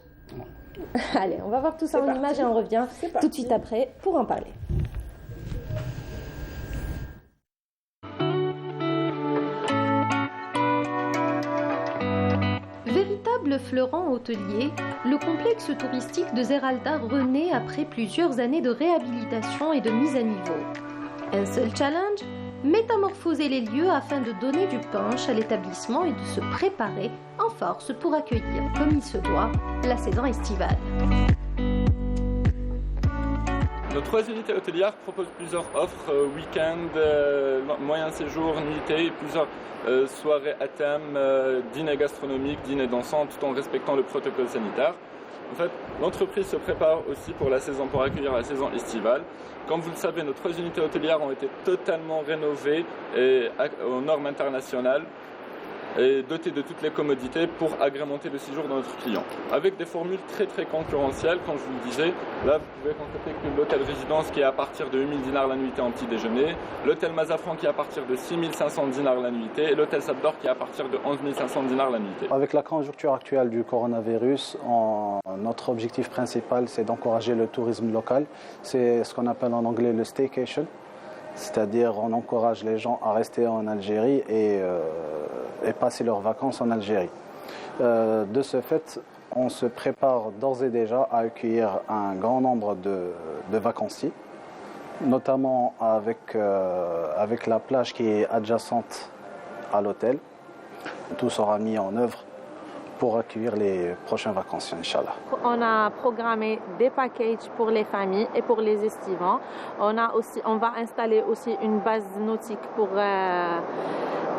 S4: Allez, on va voir tout ça en images et on revient tout de suite après pour en parler.
S10: Véritable fleuron hôtelier, le complexe touristique de Zeralda renaît après plusieurs années de réhabilitation et de mise à niveau. Un seul challenge, métamorphoser les lieux afin de donner du punch à l'établissement et de se préparer en force pour accueillir, comme il se doit, la saison estivale.
S11: Nos 3 unités hôtelières proposent plusieurs offres, week-end, moyen séjour, nuitée, et plusieurs soirées à thème, dîner gastronomique, dîner dansant, tout en respectant le protocole sanitaire. En fait, l'entreprise se prépare aussi pour accueillir la saison estivale. Comme vous le savez, nos 3 unités hôtelières ont été totalement rénovées aux normes internationales et dotées de toutes les commodités pour agrémenter le séjour de notre client. Avec des formules très très concurrentielles, comme je vous le disais. Là, vous pouvez constater que l'hôtel résidence qui est à partir de 8 000 dinars la nuitée en petit déjeuner, l'hôtel Mazafran qui est à partir de 6 500 dinars la nuitée et l'hôtel Sables d'Or qui est à partir de 11 500 dinars la nuitée.
S12: Avec la conjoncture actuelle du coronavirus, notre objectif principal, c'est d'encourager le tourisme local. C'est ce qu'on appelle en anglais le staycation. C'est-à-dire on encourage les gens à rester en Algérie et passer leurs vacances en Algérie. De ce fait, on se prépare d'ores et déjà à accueillir un grand nombre de vacanciers notamment avec la plage qui est adjacente à l'hôtel. Tout sera mis en œuvre pour accueillir les prochains vacanciers, Inch'Allah.
S13: On a programmé des packages pour les familles et pour les estivants. On va installer aussi une base nautique pour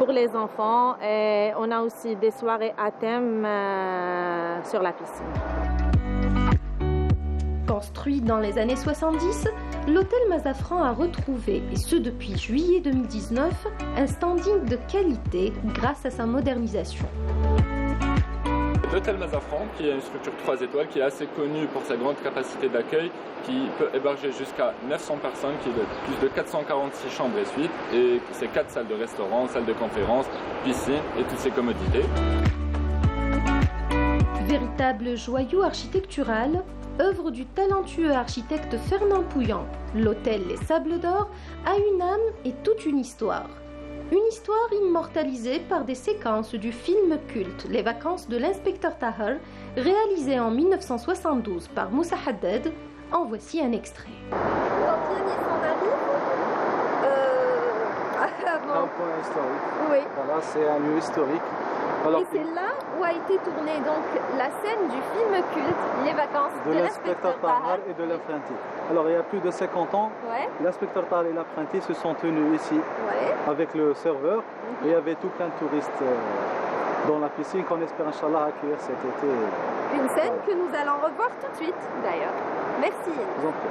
S13: les enfants. Et on a aussi des soirées à thème sur la piscine.
S10: Construit dans les années 70, l'hôtel Mazafran a retrouvé, et ce depuis juillet 2019, un standing de qualité grâce à sa modernisation.
S11: L'hôtel Mazafran, qui est une structure 3 étoiles, qui est assez connue pour sa grande capacité d'accueil, qui peut héberger jusqu'à 900 personnes, qui a plus de 446 chambres et suites, et c'est 4 salles de restaurant, salles de conférence, piscine et toutes ces commodités.
S10: Véritable joyau architectural, œuvre du talentueux architecte Fernand Pouillant, l'hôtel Les Sables d'Or a une âme et toute une histoire. Une histoire immortalisée par des séquences du film culte Les Vacances de l'inspecteur Tahar, réalisé en 1972 par Moussa Haddad. En voici un extrait.
S12: Un point historique.
S14: Oui.
S12: Voilà, c'est un lieu historique.
S14: Alors, et c'est là où a été tournée donc la scène du film culte Les Vacances
S12: de l'inspecteur Tahar et de l'apprenti. Alors il y a plus de 50 ans, l'inspecteur Tahar et l'apprenti se sont tenus ici avec le serveur et il y avait tout plein de touristes dans la piscine qu'on espère Inch'Allah accueillir cet été.
S14: Une scène que nous allons revoir tout de suite d'ailleurs. Merci.
S12: Je vous en prie.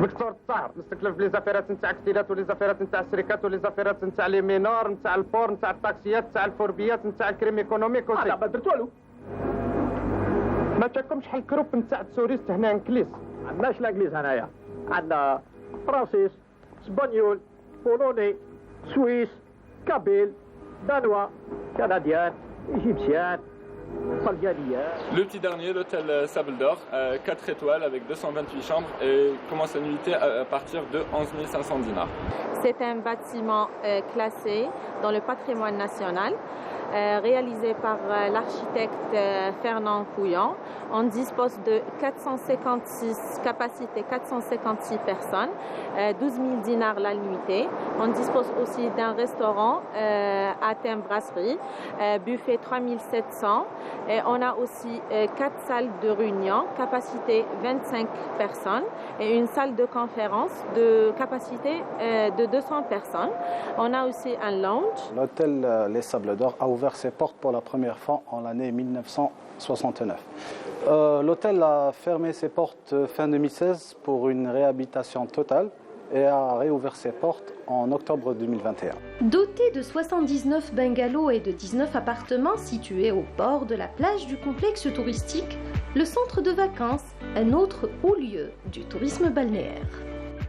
S15: دكتور الطاهر نستكلف بلي زافيرات نتاع كتيلات ولي زافيرات نتاع الشركات ولي زافيرات نتاع لي مينور نتاع البور نتاع الطاكسيات نتاع الفوربيات نتاع الكريم ايكونوميك لا ما درت والو ما تاكمش شحال كروب نتاع التوريست هنا انكليز ما عندناش الانجليز هنايا عندنا فرنسيس اسبانيول بولوني سويس كابيل دانوا كنديان ايجيبسيان.
S11: Le petit dernier, l'hôtel Sable d'Or, 4 étoiles avec 228 chambres et commence sa nuitée à partir de 11 500 dinars.
S13: C'est un bâtiment classé dans le patrimoine national, réalisé par l'architecte Fernand Pouillant. On dispose de 456 capacités, 456 personnes, 12 000 dinars la nuitée. On dispose aussi d'un restaurant à thème brasserie, buffet 3700. Et on a aussi 4 salles de réunion, capacité 25 personnes, et une salle de conférence de capacité de 200 personnes. On a aussi un lounge.
S12: L'hôtel Les Sables d'Or a ouvert ses portes pour la première fois en l'année 1969. L'hôtel a fermé ses portes fin 2016 pour une réhabilitation totale et a réouvert ses portes en octobre 2021.
S10: Doté de 79 bungalows et de 19 appartements situés au bord de la plage du complexe touristique, le centre de vacances, un autre haut-lieu du tourisme balnéaire.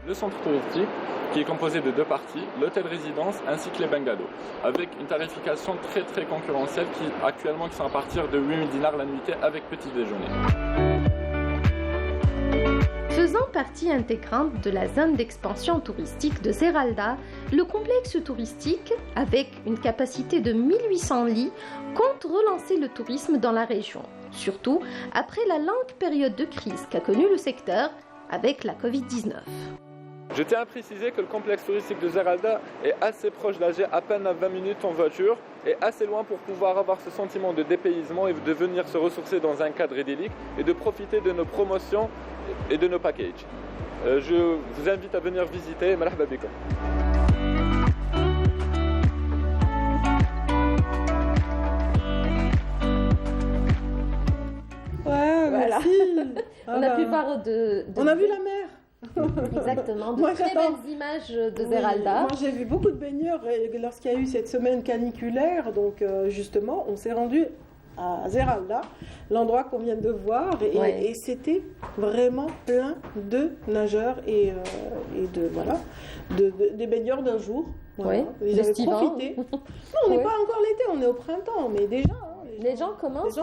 S11: Le centre touristique qui est composé de 2 parties, l'hôtel résidence ainsi que les bungalows, avec une tarification très concurrentielle qui actuellement sont à partir de 8 000 dinars la nuitée avec petit déjeuner.
S10: Faisant partie intégrante de la zone d'expansion touristique de Zeralda, le complexe touristique, avec une capacité de 1800 lits, compte relancer le tourisme dans la région, surtout après la longue période de crise qu'a connue le secteur avec la Covid-19.
S11: Je tiens à préciser que le complexe touristique de Zeralda est assez proche d'Alger, à peine à 20 minutes en voiture, et assez loin pour pouvoir avoir ce sentiment de dépaysement et de venir se ressourcer dans un cadre idyllique et de profiter de nos promotions et de nos packages. Je vous invite à venir visiter. Marhaba bikoum.
S1: Ouais, merci.
S10: On a pu voir
S1: On a vu la mer.
S10: Exactement, de très belles images de Zeralda.
S1: Moi j'ai vu beaucoup de baigneurs lorsqu'il y a eu cette semaine caniculaire, donc justement on s'est rendu à Zeralda, l'endroit qu'on vient de voir, et c'était vraiment plein de nageurs et des baigneurs d'un jour. Voilà.
S10: Oui,
S1: ils avaient profité. Non, on n'est pas encore l'été, on est au printemps, mais déjà.
S4: Les gens commencent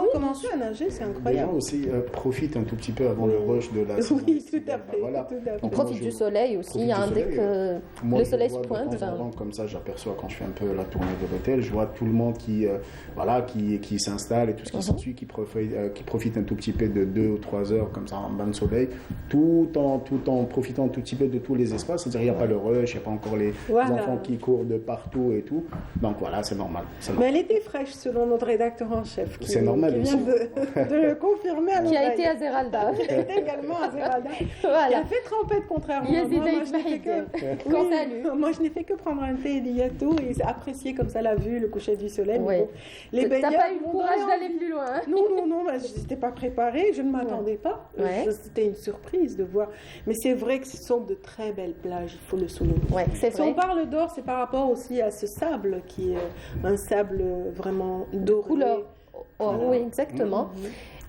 S1: à nager, c'est
S9: Les
S1: incroyable.
S9: gens aussi profitent un tout petit peu avant le rush de la saison.
S1: Oui, tout à fait.
S9: Voilà.
S4: Ils profitent du soleil aussi, dès que le soleil se pointe.
S9: Comme ça, j'aperçois quand je fais un peu la tournée de l'hôtel, je vois tout le monde qui s'installe et tout ce qui s'ensuit, qui profite un tout petit peu de 2 ou 3 heures comme ça en bain de soleil, tout en profitant un tout petit peu de tous les espaces. C'est-à-dire, il n'y a pas le rush, il n'y a pas encore les enfants qui courent de partout et tout. Donc voilà, c'est normal.
S1: Mais elle était fraîche selon notre rédacteur en chef.
S9: C'est normal
S1: qui vient de le confirmer à
S4: qui a été à Zeralda.
S1: Qui a été également à Zeralda.
S4: Voilà.
S1: Qui a fait trempette contrairement à moi. Moi, je n'ai fait que prendre un thé d'Iyato et apprécier comme ça la vue, le coucher du soleil.
S4: Ouais.
S1: Bon, les baignades.
S4: T'as pas eu le courage d'aller plus loin.
S1: Non, je n'étais pas préparée, je ne m'attendais pas. C'était une surprise de voir. Mais c'est vrai que ce sont de très belles plages, il faut le souligner.
S4: Ouais, c'est
S1: si on parle d'or, c'est par rapport aussi à ce sable qui est un sable vraiment doré.
S4: Couleur. Oui, exactement.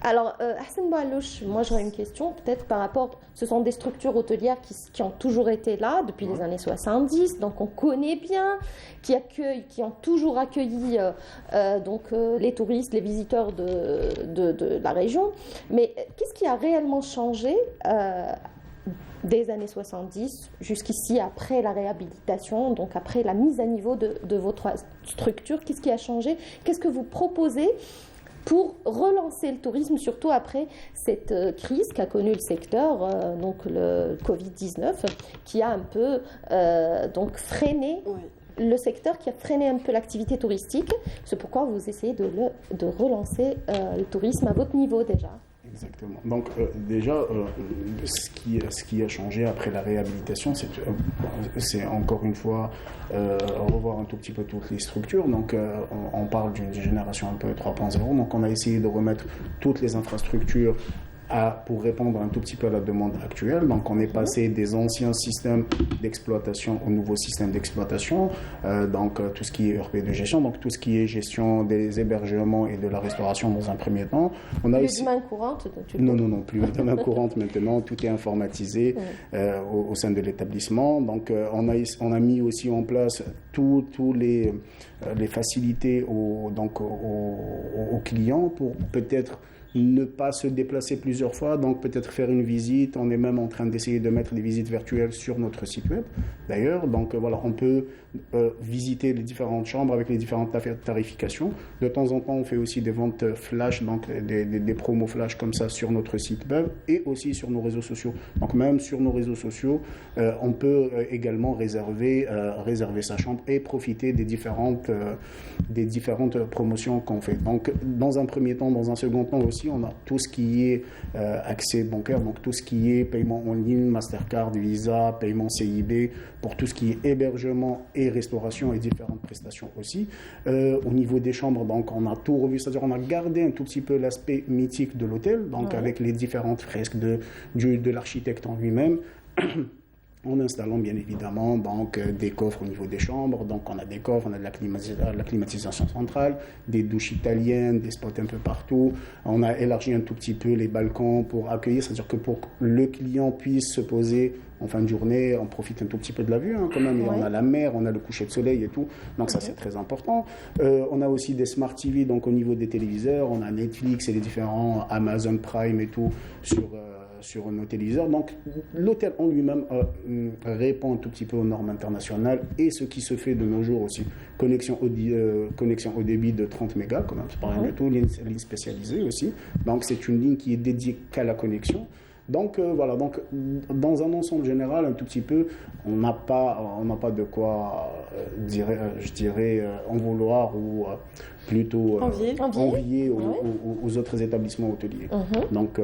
S4: Alors, Hassan Boualouche, moi j'aurais une question peut-être par rapport, ce sont des structures hôtelières qui ont toujours été là depuis les années 70, donc on connaît bien, qui ont toujours accueilli les touristes, les visiteurs de la région. Mais qu'est-ce qui a réellement changé des années 70 jusqu'ici, après la réhabilitation, donc après la mise à niveau de votre structure? Qu'est-ce qui a changé? Qu'est-ce que vous proposez pour relancer le tourisme, surtout après cette crise qu'a connue le secteur, donc le Covid-19, qui a un peu freiné le secteur, qui a freiné un peu l'activité touristique. C'est pourquoi vous essayez de relancer le tourisme à votre niveau déjà.
S9: Exactement. Donc déjà, ce qui a changé après la réhabilitation, c'est encore une fois revoir un tout petit peu toutes les structures. Donc on parle d'une génération un peu 3.0. Donc on a essayé de remettre toutes les infrastructures pour répondre un tout petit peu à la demande actuelle. Donc on est passé des anciens systèmes d'exploitation aux nouveaux systèmes d'exploitation, donc tout ce qui est ERP de gestion, donc tout ce qui est gestion des hébergements et de la restauration dans un premier temps. On a
S4: plus de main courante?
S9: Non, plus de main courante maintenant, tout est informatisé au sein de l'établissement. Donc on a mis aussi en place tous les facilités aux clients pour peut-être ne pas se déplacer plusieurs fois, donc peut-être faire une visite. On est même en train d'essayer de mettre les visites virtuelles sur notre site web, d'ailleurs. Donc voilà, on peut visiter les différentes chambres avec les différentes tarifications. De temps en temps, on fait aussi des ventes flash, donc des promos flash comme ça sur notre site web et aussi sur nos réseaux sociaux. Donc même sur nos réseaux sociaux, on peut également réserver sa chambre et profiter des différentes promotions qu'on fait. Donc dans un premier temps, dans un second temps aussi, on a tout ce qui est accès bancaire, donc tout ce qui est paiement en ligne, Mastercard, Visa, paiement CIB, pour tout ce qui est hébergement et restauration et différentes prestations aussi. Au niveau des chambres, donc on a tout revu, c'est-à-dire on a gardé un tout petit peu l'aspect mythique de l'hôtel, donc avec les différentes fresques de l'architecte en lui-même. En installant bien évidemment donc, des coffres au niveau des chambres. Donc on a des coffres, on a de la climatisation centrale, des douches italiennes, des spots un peu partout. On a élargi un tout petit peu les balcons pour accueillir, c'est-à-dire que pour que le client puisse se poser en fin de journée, on profite un tout petit peu de la vue quand même. Et on a la mer, on a le coucher de soleil et tout. Donc ça c'est très important. On a aussi des Smart TV, donc au niveau des téléviseurs. On a Netflix et les différents Amazon Prime et tout sur nos téléviseurs. Donc l'hôtel en lui-même répond un tout petit peu aux normes internationales et ce qui se fait de nos jours aussi. Connexion au débit de 30 mégas, quand même, c'est pas rien du tout, ligne spécialisée aussi. Donc c'est une ligne qui est dédiée qu'à la connexion. Donc voilà, donc dans un ensemble général, un tout petit peu, on n'a pas de quoi, je dirais, en vouloir ou plutôt envier aux autres établissements hôteliers. Donc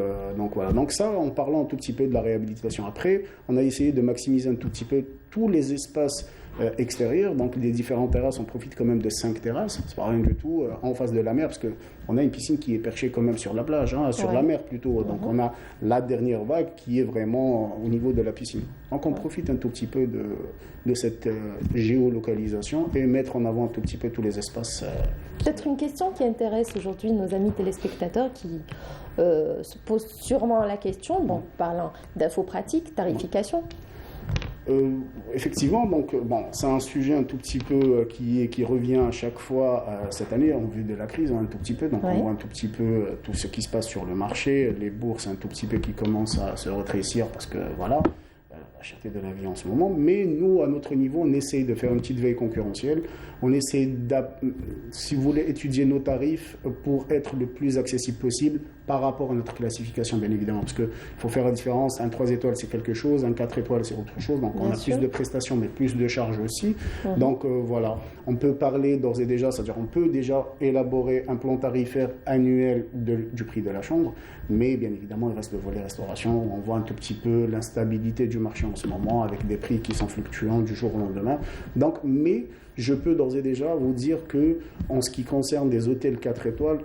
S9: voilà, donc ça, en parlant un tout petit peu de la réhabilitation. Après, on a essayé de maximiser un tout petit peu tous les espaces extérieurs, donc des différentes terrasses. On profite quand même de 5 terrasses, c'est pas rien du tout, en face de la mer, parce qu'on a une piscine qui est perchée quand même sur la plage, sur la mer plutôt. Donc on a la dernière vague qui est vraiment au niveau de la piscine. Donc on profite un tout petit peu de cette géolocalisation et mettre en avant un tout petit peu tous les espaces.
S4: Peut-être une question qui intéresse aujourd'hui nos amis téléspectateurs qui se posent sûrement la question, parlant d'infos pratiques, tarification.
S9: Effectivement, donc c'est un sujet un tout petit peu qui revient à chaque fois cette année en vue de la crise, un tout petit peu. Donc on voit un tout petit peu tout ce qui se passe sur le marché, les bourses un tout petit peu qui commencent à se rétrécir parce que voilà, la cherté de la vie en ce moment. Mais nous, à notre niveau, on essaye de faire une petite veille concurrentielle. On essaie, si vous voulez, étudier nos tarifs pour être le plus accessible possible par rapport à notre classification, bien évidemment. Parce qu'il faut faire la différence. Un 3 étoiles, c'est quelque chose. Un 4 étoiles, c'est autre chose. Donc, on a plus de prestations, mais plus de charges aussi. Donc, voilà. On peut parler d'ores et déjà, c'est-à-dire on peut déjà élaborer un plan tarifaire annuel du prix de la chambre. Mais, bien évidemment, il reste le volet restauration. Où on voit un tout petit peu l'instabilité du marché en ce moment, avec des prix qui sont fluctuants du jour au lendemain. Donc, mais je peux d'ores et déjà vous dire que en ce qui concerne des hôtels 4 étoiles,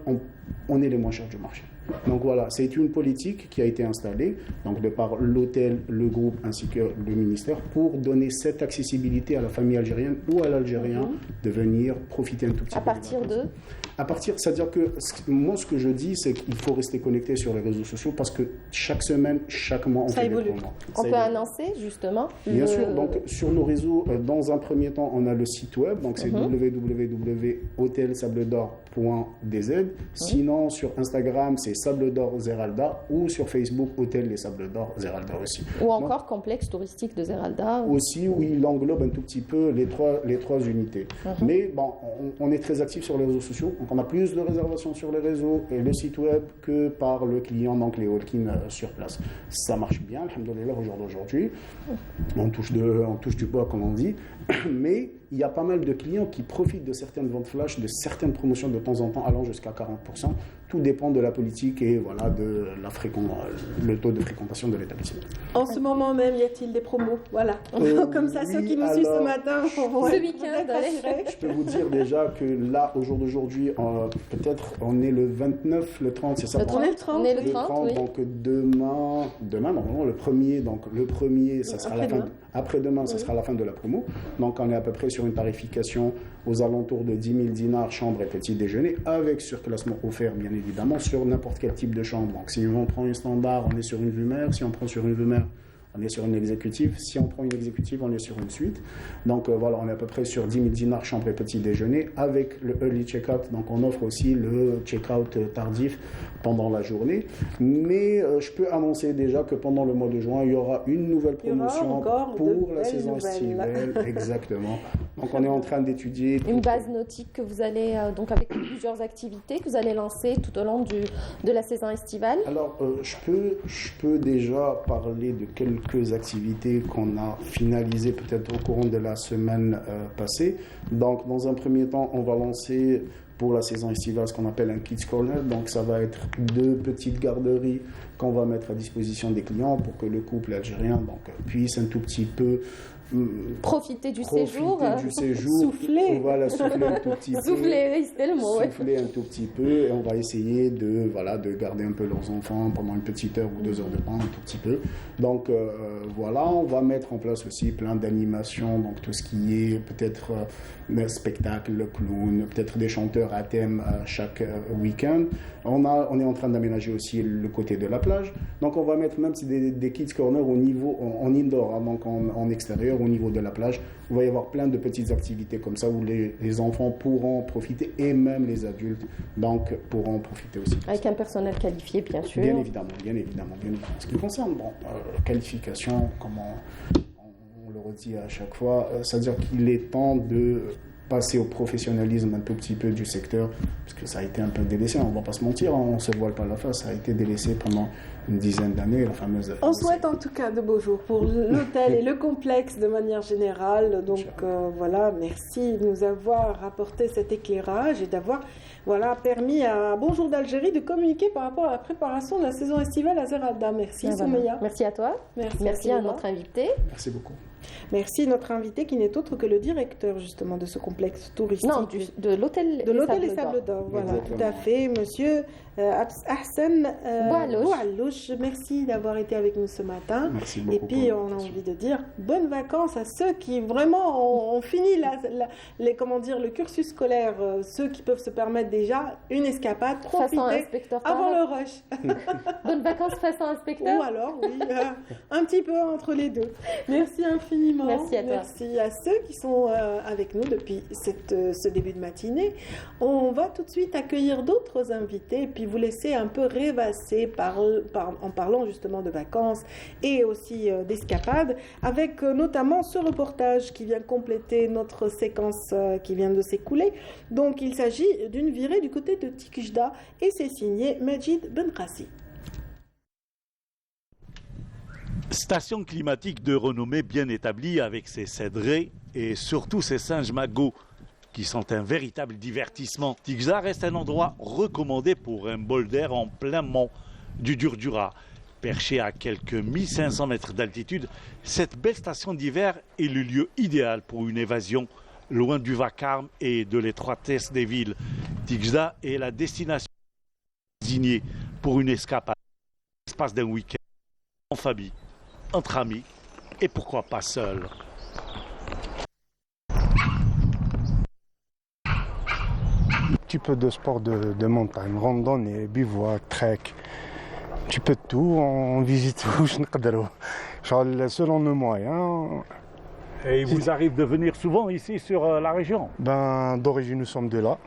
S9: on est les moins chers du marché. Donc voilà, c'est une politique qui a été installée donc de par l'hôtel, le groupe ainsi que le ministère pour donner cette accessibilité à la famille algérienne ou à l'Algérien de venir profiter un tout petit peu. À partir, c'est-à-dire que moi, ce que je dis, c'est qu'il faut rester connecté sur les réseaux sociaux parce que chaque semaine, chaque mois, on fait des promos.
S4: On peut annoncer, justement.
S9: Bien sûr. Donc, sur nos réseaux, dans un premier temps, on a le site web. Donc, c'est www.hotelsabledor.dz. Sinon, sur Instagram, c'est Sable d'Or Zeralda ou sur Facebook, Hôtel Les Sables d'Or Zeralda aussi.
S4: Ou encore complexe touristique de Zeralda.
S9: Aussi, où il englobe un tout petit peu les trois unités. Mais bon, on est très actif sur les réseaux sociaux. Donc, on a plus de réservations sur les réseaux et le site web que par le client, donc les walk-in sur place. Ça marche bien, alhamdoulilah, au jour d'aujourd'hui. On touche du bois, comme on dit. Mais il y a pas mal de clients qui profitent de certaines ventes flash, de certaines promotions de temps en temps, allant jusqu'à 40%. Tout dépend de la politique et voilà, de le taux de fréquentation de l'établissement.
S1: En ce moment même, y a-t-il des promos? Voilà. Comme ça, ceux qui nous suivent ce matin,
S4: ce week-end,
S9: je peux vous dire déjà que là, au jour d'aujourd'hui, peut-être on est le 29, le 30, c'est ça?
S4: On est le 30, oui.
S9: Donc demain, normalement, le 1er, ça sera la fin. Après-demain, ça sera la fin de la promo. Donc, on est à peu près sur une tarification aux alentours de 10 000 dinars, chambre et petit déjeuner, avec surclassement offert, bien évidemment, sur n'importe quel type de chambre. Donc, si on prend une standard, on est sur une vue mer. Si on prend sur une vue mer, on est sur une exécutive. Si on prend une exécutive, on est sur une suite. Donc, voilà, on est à peu près sur 10 000 dinars, chambre et petit déjeuner, avec le early check-out. Donc, on offre aussi le check-out tardif pendant la journée. Mais je peux annoncer déjà que pendant le mois de juin, il y aura une nouvelle promotion pour la saison estivale. Exactement. Donc, on est en train d'étudier.
S4: Une base nautique que vous allez, donc avec plusieurs activités que vous allez lancer tout au long de la saison estivale.
S9: Alors, je peux déjà parler de quelques activités qu'on a finalisées peut-être au courant de la semaine passée. Donc, dans un premier temps, on va lancer pour la saison estivale ce qu'on appelle un Kids Corner. Donc, ça va être 2 petites garderies qu'on va mettre à disposition des clients pour que le couple algérien puisse un tout petit peu
S4: profiter du séjour,
S1: souffler.
S9: Voilà, souffler un tout petit peu.
S4: Souffler, c'était le mot.
S9: Souffler un tout petit peu et on va essayer de garder un peu leurs enfants pendant une petite heure ou 2 heures de temps, un tout petit peu. Donc voilà, on va mettre en place aussi plein d'animations, donc tout ce qui est peut-être spectacle, le clown, peut-être des chanteurs à thème chaque week-end. On est en train d'aménager aussi le côté de la plage. Donc on va mettre même des kids corners au niveau en indoor, hein, donc en extérieur. Au niveau de la plage, il va y avoir plein de petites activités comme ça où les enfants pourront profiter et même les adultes donc pourront profiter aussi.
S4: Avec un personnel qualifié, bien sûr.
S9: Bien évidemment. Ce qui concerne qualification, comme on le redit à chaque fois, c'est-à-dire qu'il est temps de passer au professionnalisme un tout petit peu du secteur, parce que ça a été un peu délaissé, on ne va pas se mentir, on ne se voile pas la face, ça a été délaissé pendant une dizaine d'années, la fameuse...
S1: On souhaite en tout cas de beaux jours pour l'hôtel et le complexe de manière générale. Donc voilà, merci de nous avoir apporté cet éclairage et d'avoir permis à Bonjour d'Algérie de communiquer par rapport à la préparation de la saison estivale à Zeralda. Merci Soumeya.
S4: Merci à toi. Merci à notre invité.
S9: Merci beaucoup.
S1: Merci notre invité qui n'est autre que le directeur justement de ce complexe touristique.
S4: Non, de l'hôtel
S1: Les Sables d'Or. Voilà, tout à fait, monsieur Ahsen Bouallouch. Merci d'avoir été avec nous ce matin.
S9: Merci beaucoup.
S1: Et puis on a envie de dire bonnes vacances à ceux qui vraiment ont fini le cursus scolaire, ceux qui peuvent se permettre déjà une escapade, profiter avant le rush.
S4: Bonnes vacances façon inspecteur.
S1: Ou alors, oui, un petit peu entre les deux. Merci infiniment. infiniment.
S4: Merci à toi.
S1: Merci à ceux qui sont avec nous depuis ce début de matinée. On va tout de suite accueillir d'autres invités et puis vous laisser un peu rêvasser en parlant justement de vacances et aussi d'escapades, avec notamment ce reportage qui vient compléter notre séquence qui vient de s'écouler. Donc il s'agit d'une virée du côté de Tikjda et c'est signé Majid Benrassi.
S16: Station climatique de renommée bien établie avec ses cédrés et surtout ses singes magots qui sont un véritable divertissement. Tikjda reste un endroit recommandé pour un bol d'air en plein mont du Durdura. Perchée à quelques 1500 mètres d'altitude, cette belle station d'hiver est le lieu idéal pour une évasion loin du vacarme et de l'étroitesse des villes. Tikjda est la destination désignée pour une escapade à l'espace d'un week-end en famille, entre amis et pourquoi pas seul.
S17: Un petit peu de sport de montagne, randonnée, bivouac, trek, un petit peu de tout, on visite où je ne selon nos moyens.
S16: Et il vous arrive de venir souvent ici sur la région?
S17: D'origine, nous sommes de là.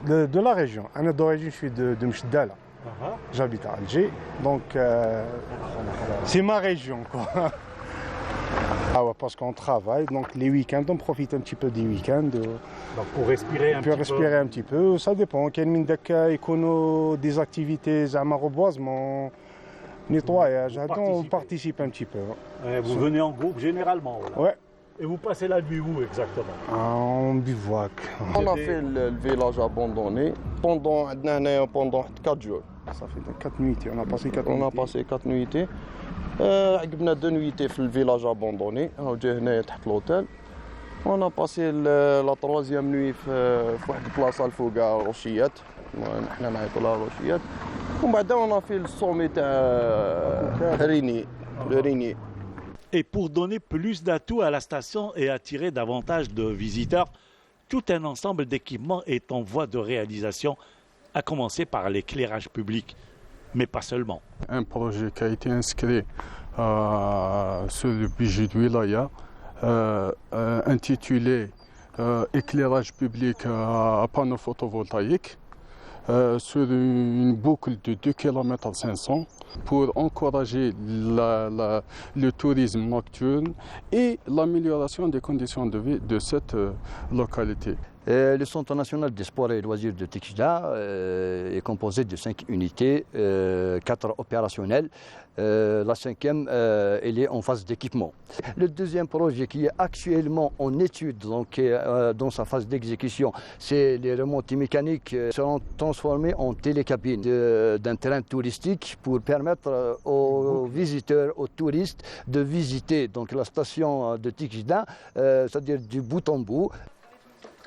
S17: De la région. D'origine, je suis de Mchdala. J'habite à Alger, donc c'est ma région, quoi. Ah ouais, parce qu'on travaille, donc les week-ends, on profite un petit peu des week-ends.
S16: Donc pour respirer
S17: un petit peu, ça dépend. Quel mine des activités, reboisement, nettoyage, on participe un petit peu.
S16: Vous venez en groupe généralement?
S17: Ouais.
S16: Et vous passez la nuit où exactement?
S17: En bivouac.
S18: On a fait le village abandonné pendant 4 jours.
S17: Ça fait 4 nuitées, on a passé 4 nuitées.
S18: On a passé 4 nuitées. عقبنا 2 nuitées في le village abandonné, جا هنايا تحت l'hôtel. On a passé la 3e nuit في واحد البلاصه الفوقها روشيات، حنا نعيطوا لها روشيات. ومن بعد on a fait le sommet تاع ريني، le Régnier.
S16: Et pour donner plus d'atouts à la station et attirer davantage de visiteurs, tout un ensemble d'équipements est en voie de réalisation, à commencer par l'éclairage public, mais pas seulement.
S17: Un projet qui a été inscrit sur le budget de Wilaya, intitulé Éclairage public à panneaux photovoltaïques, sur une boucle de 2 km 500 pour encourager le tourisme nocturne et l'amélioration des conditions de vie de cette localité.
S19: Le Centre national des sports et loisirs de Tikjda est composé de 5 unités, 4 opérationnelles. La 5e, elle est en phase d'équipement. Le 2e projet qui est actuellement en étude, donc dans sa phase d'exécution, c'est les remontées mécaniques seront transformées en télécabines d'un terrain touristique pour permettre aux visiteurs, aux touristes de visiter donc la station de Tikjda, c'est-à-dire du bout en bout.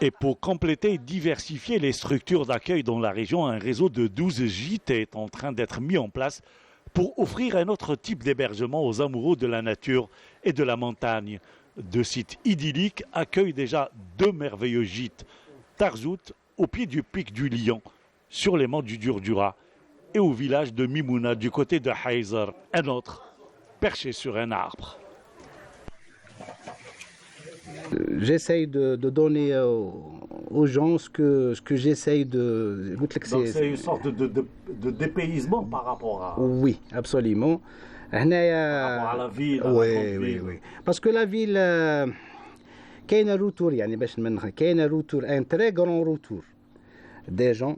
S16: Et pour compléter et diversifier les structures d'accueil dans la région, un réseau de 12 gîtes est en train d'être mis en place pour offrir un autre type d'hébergement aux amoureux de la nature et de la montagne. 2 sites idylliques accueillent déjà 2 merveilleux gîtes. Tarzout, au pied du pic du Lion, sur les monts du Durdura, et au village de Mimouna, du côté de Haïzer, un autre, perché sur un arbre.
S20: J'essaye de donner aux gens ce que j'essaye de...
S16: Donc c'est une sorte de dépaysement par rapport à...
S20: Oui, absolument.
S16: Par rapport à la ville.
S20: Oui. Parce que la ville, il y a un retour, un très grand retour des gens.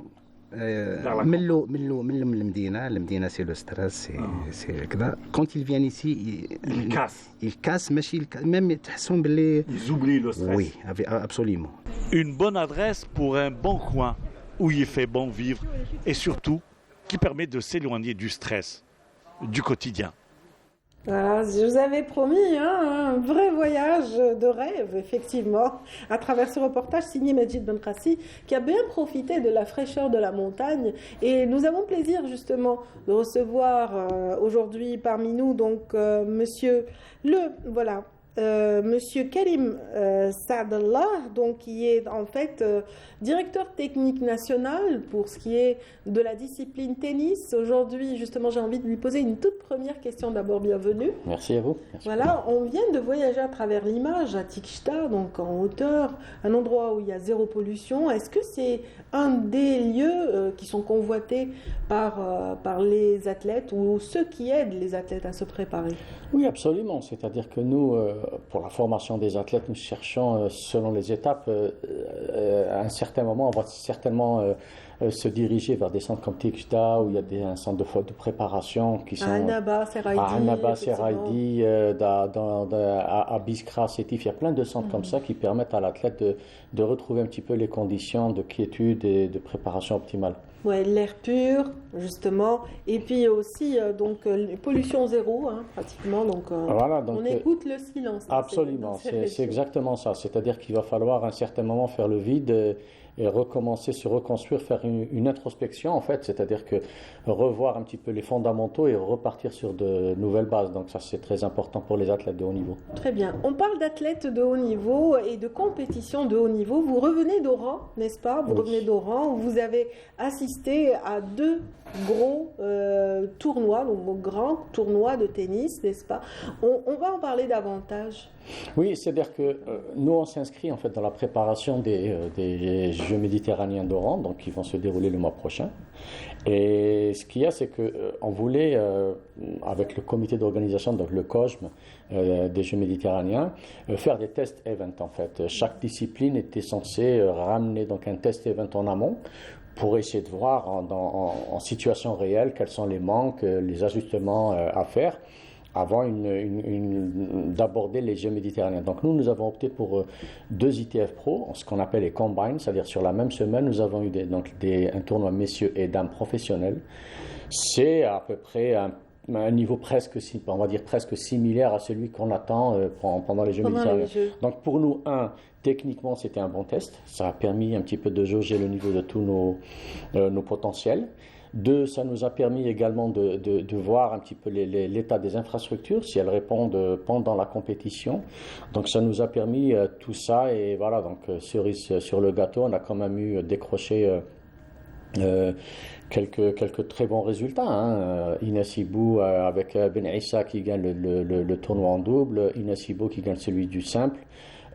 S20: المدينة c'est le stress, c'est كذا. Quand ils viennent ici, ils cassent, même
S16: ils oublient le stress.
S20: Oui, absolument.
S16: Une bonne adresse pour un bon coin où il fait bon vivre et surtout qui permet de s'éloigner du stress du quotidien.
S1: Voilà, je vous avais promis un vrai voyage de rêve, effectivement, à travers ce reportage signé Majid Benrassi, qui a bien profité de la fraîcheur de la montagne. Et nous avons plaisir justement de recevoir aujourd'hui parmi nous donc monsieur Monsieur Karim Saadallah, donc qui est en fait directeur technique national pour ce qui est de la discipline tennis. Aujourd'hui, justement, j'ai envie de lui poser une toute première question. D'abord, bienvenue.
S21: Merci à vous. Merci.
S1: Voilà, on vient de voyager à travers l'image à Tikshta, donc en hauteur, un endroit où il y a zéro pollution. Est-ce que c'est un des lieux qui sont convoités par les athlètes ou ceux qui aident les athlètes à se préparer?
S21: Oui, absolument. C'est-à-dire que nous, pour la formation des athlètes, nous cherchons, selon les étapes, à un certain moment, on va certainement se diriger vers des centres comme Tikshta, où il y a un centre de préparation qui sont
S1: à Annaba,
S21: Seraidi, à Biskra, Sétif. Il y a plein de centres comme ça qui permettent à l'athlète de retrouver un petit peu les conditions de quiétude et de préparation optimale.
S1: Ouais, l'air pur, justement, et puis aussi donc pollution zéro, hein, pratiquement. Donc,
S21: voilà, donc
S1: on écoute le silence.
S21: Absolument, c'est exactement ça. C'est-à-dire qu'il va falloir à un certain moment faire le vide et recommencer, se reconstruire, faire une introspection en fait, c'est-à-dire que revoir un petit peu les fondamentaux et repartir sur de nouvelles bases. Donc ça c'est très important pour les athlètes de haut niveau.
S1: Très bien. On parle d'athlètes de haut niveau et de compétition de haut niveau. Vous revenez d'Oran, n'est-ce pas? Vous revenez d'Oran où vous avez assisté à deux gros tournois, donc grands tournois de tennis, n'est-ce pas? On va en parler davantage.
S21: Oui, c'est-à-dire que nous on s'inscrit en fait dans la préparation des Jeux méditerranéens d'Oran, donc qui vont se dérouler le mois prochain. Et ce qu'il y a, c'est qu'on voulait, avec le comité d'organisation, donc le COJM des Jeux méditerranéens, faire des test event en fait. Chaque discipline était censée ramener donc un test event en amont pour essayer de voir en situation réelle quels sont les manques, les ajustements à faire avant d'aborder les Jeux méditerranéens. Donc nous avons opté pour 2 ITF Pro, ce qu'on appelle les combines, c'est-à-dire sur la même semaine, nous avons eu un tournoi messieurs et dames professionnels. C'est à peu près un niveau presque similaire à celui qu'on attend pendant les Jeux méditerranéens. Donc pour nous, techniquement, c'était un bon test. Ça a permis un petit peu de jauger le niveau de tous nos potentiels. 2, ça nous a permis également de voir un petit peu l'état des infrastructures, si elles répondent pendant la compétition. Donc ça nous a permis tout ça et voilà, donc cerise sur le gâteau, on a quand même eu décroché quelques très bons résultats. Hein. Inès Ibou avec Ben Issa qui gagne le tournoi en double, Inès Ibou qui gagne celui du simple.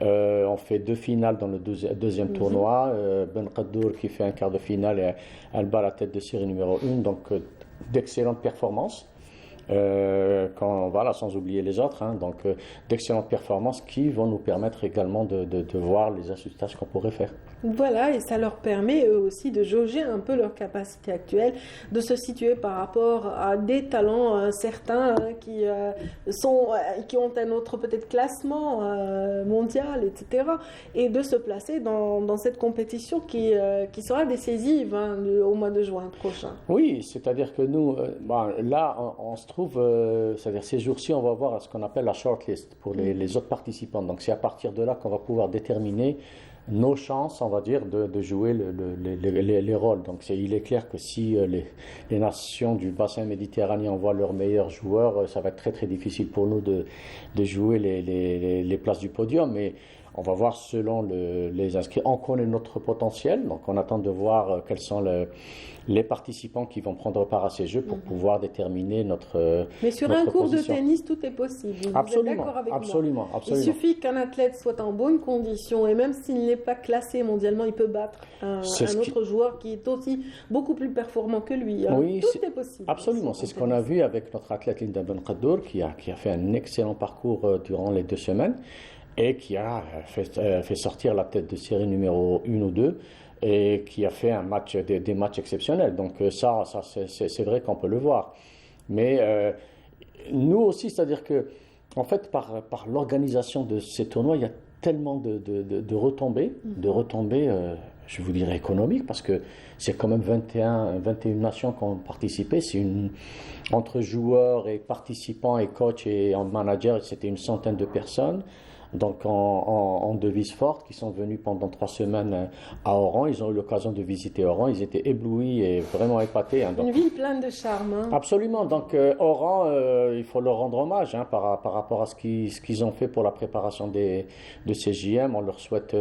S21: On fait 2 finales dans le deuxième tournoi. Ben Qaddour qui fait un quart de finale et elle bat la tête de série numéro 1. Donc d'excellentes performances. Voilà, sans oublier les autres. Hein. Donc d'excellentes performances qui vont nous permettre également de voir les ajustages qu'on pourrait faire.
S1: Voilà, et ça leur permet eux aussi de jauger un peu leur capacité actuelle, de se situer par rapport à des talents certains qui ont un autre peut-être classement mondial, etc. Et de se placer dans cette compétition qui sera décisive au mois de juin prochain.
S21: Oui, c'est-à-dire que nous, là, on se trouve, c'est-à-dire ces jours-ci, on va voir ce qu'on appelle la shortlist pour les autres participants. Donc c'est à partir de là qu'on va pouvoir déterminer nos chances, on va dire, de jouer les rôles. Donc il est clair que si les nations du bassin méditerranéen envoient leurs meilleurs joueurs, ça va être très très difficile pour nous de jouer les places du podium. Mais on va voir selon les inscrits. On connaît notre potentiel, donc on attend de voir quels sont les participants qui vont prendre part à ces jeux pour pouvoir déterminer notre
S1: Mais sur un cours de tennis, tout est possible. Vous êtes d'accord avec
S21: moi?
S1: Il suffit qu'un athlète soit en bonne condition et même s'il n'est pas classé mondialement, il peut battre un autre joueur qui est aussi beaucoup plus performant que lui. Hein. Oui, tout est possible.
S21: Absolument, c'est ce qu'on a vu avec notre athlète Linda Ben Qaddour qui a fait un excellent parcours durant les 2 semaines. Et qui a fait sortir la tête de série numéro 1 ou 2 et qui a fait des matchs exceptionnels. Donc ça c'est vrai qu'on peut le voir. Mais nous aussi, c'est-à-dire que en fait, par l'organisation de ces tournois, il y a tellement de retombées, je vous dirais économiques, parce que c'est quand même 21 nations qui ont participé. C'est entre joueurs et participants et coachs et managers, c'était une centaine de personnes. donc en devise forte, qui sont venus pendant 3 semaines à Oran. Ils ont eu l'occasion de visiter Oran. Ils étaient éblouis et vraiment épatés.
S1: Une ville pleine de charme.
S21: Absolument. Donc Oran, il faut leur rendre hommage par rapport à ce qu'ils ont fait pour la préparation de ces JM. On leur souhaite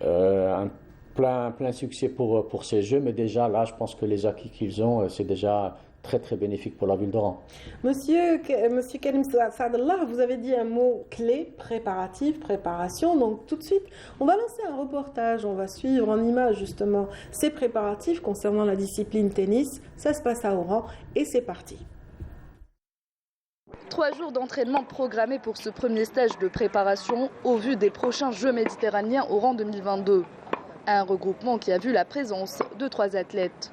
S21: un plein succès pour ces Jeux. Mais déjà, là, je pense que les acquis qu'ils ont, c'est déjà très très bénéfique pour la ville d'Oran.
S1: Monsieur Karim Saadallah, vous avez dit un mot clé, préparation. Donc tout de suite, on va lancer un reportage, on va suivre en images justement ces préparatifs concernant la discipline tennis. Ça se passe à Oran et c'est parti.
S2: 3 jours d'entraînement programmés pour ce premier stage de préparation au vu des prochains Jeux méditerranéens Oran 2022. Un regroupement qui a vu la présence de 3 athlètes.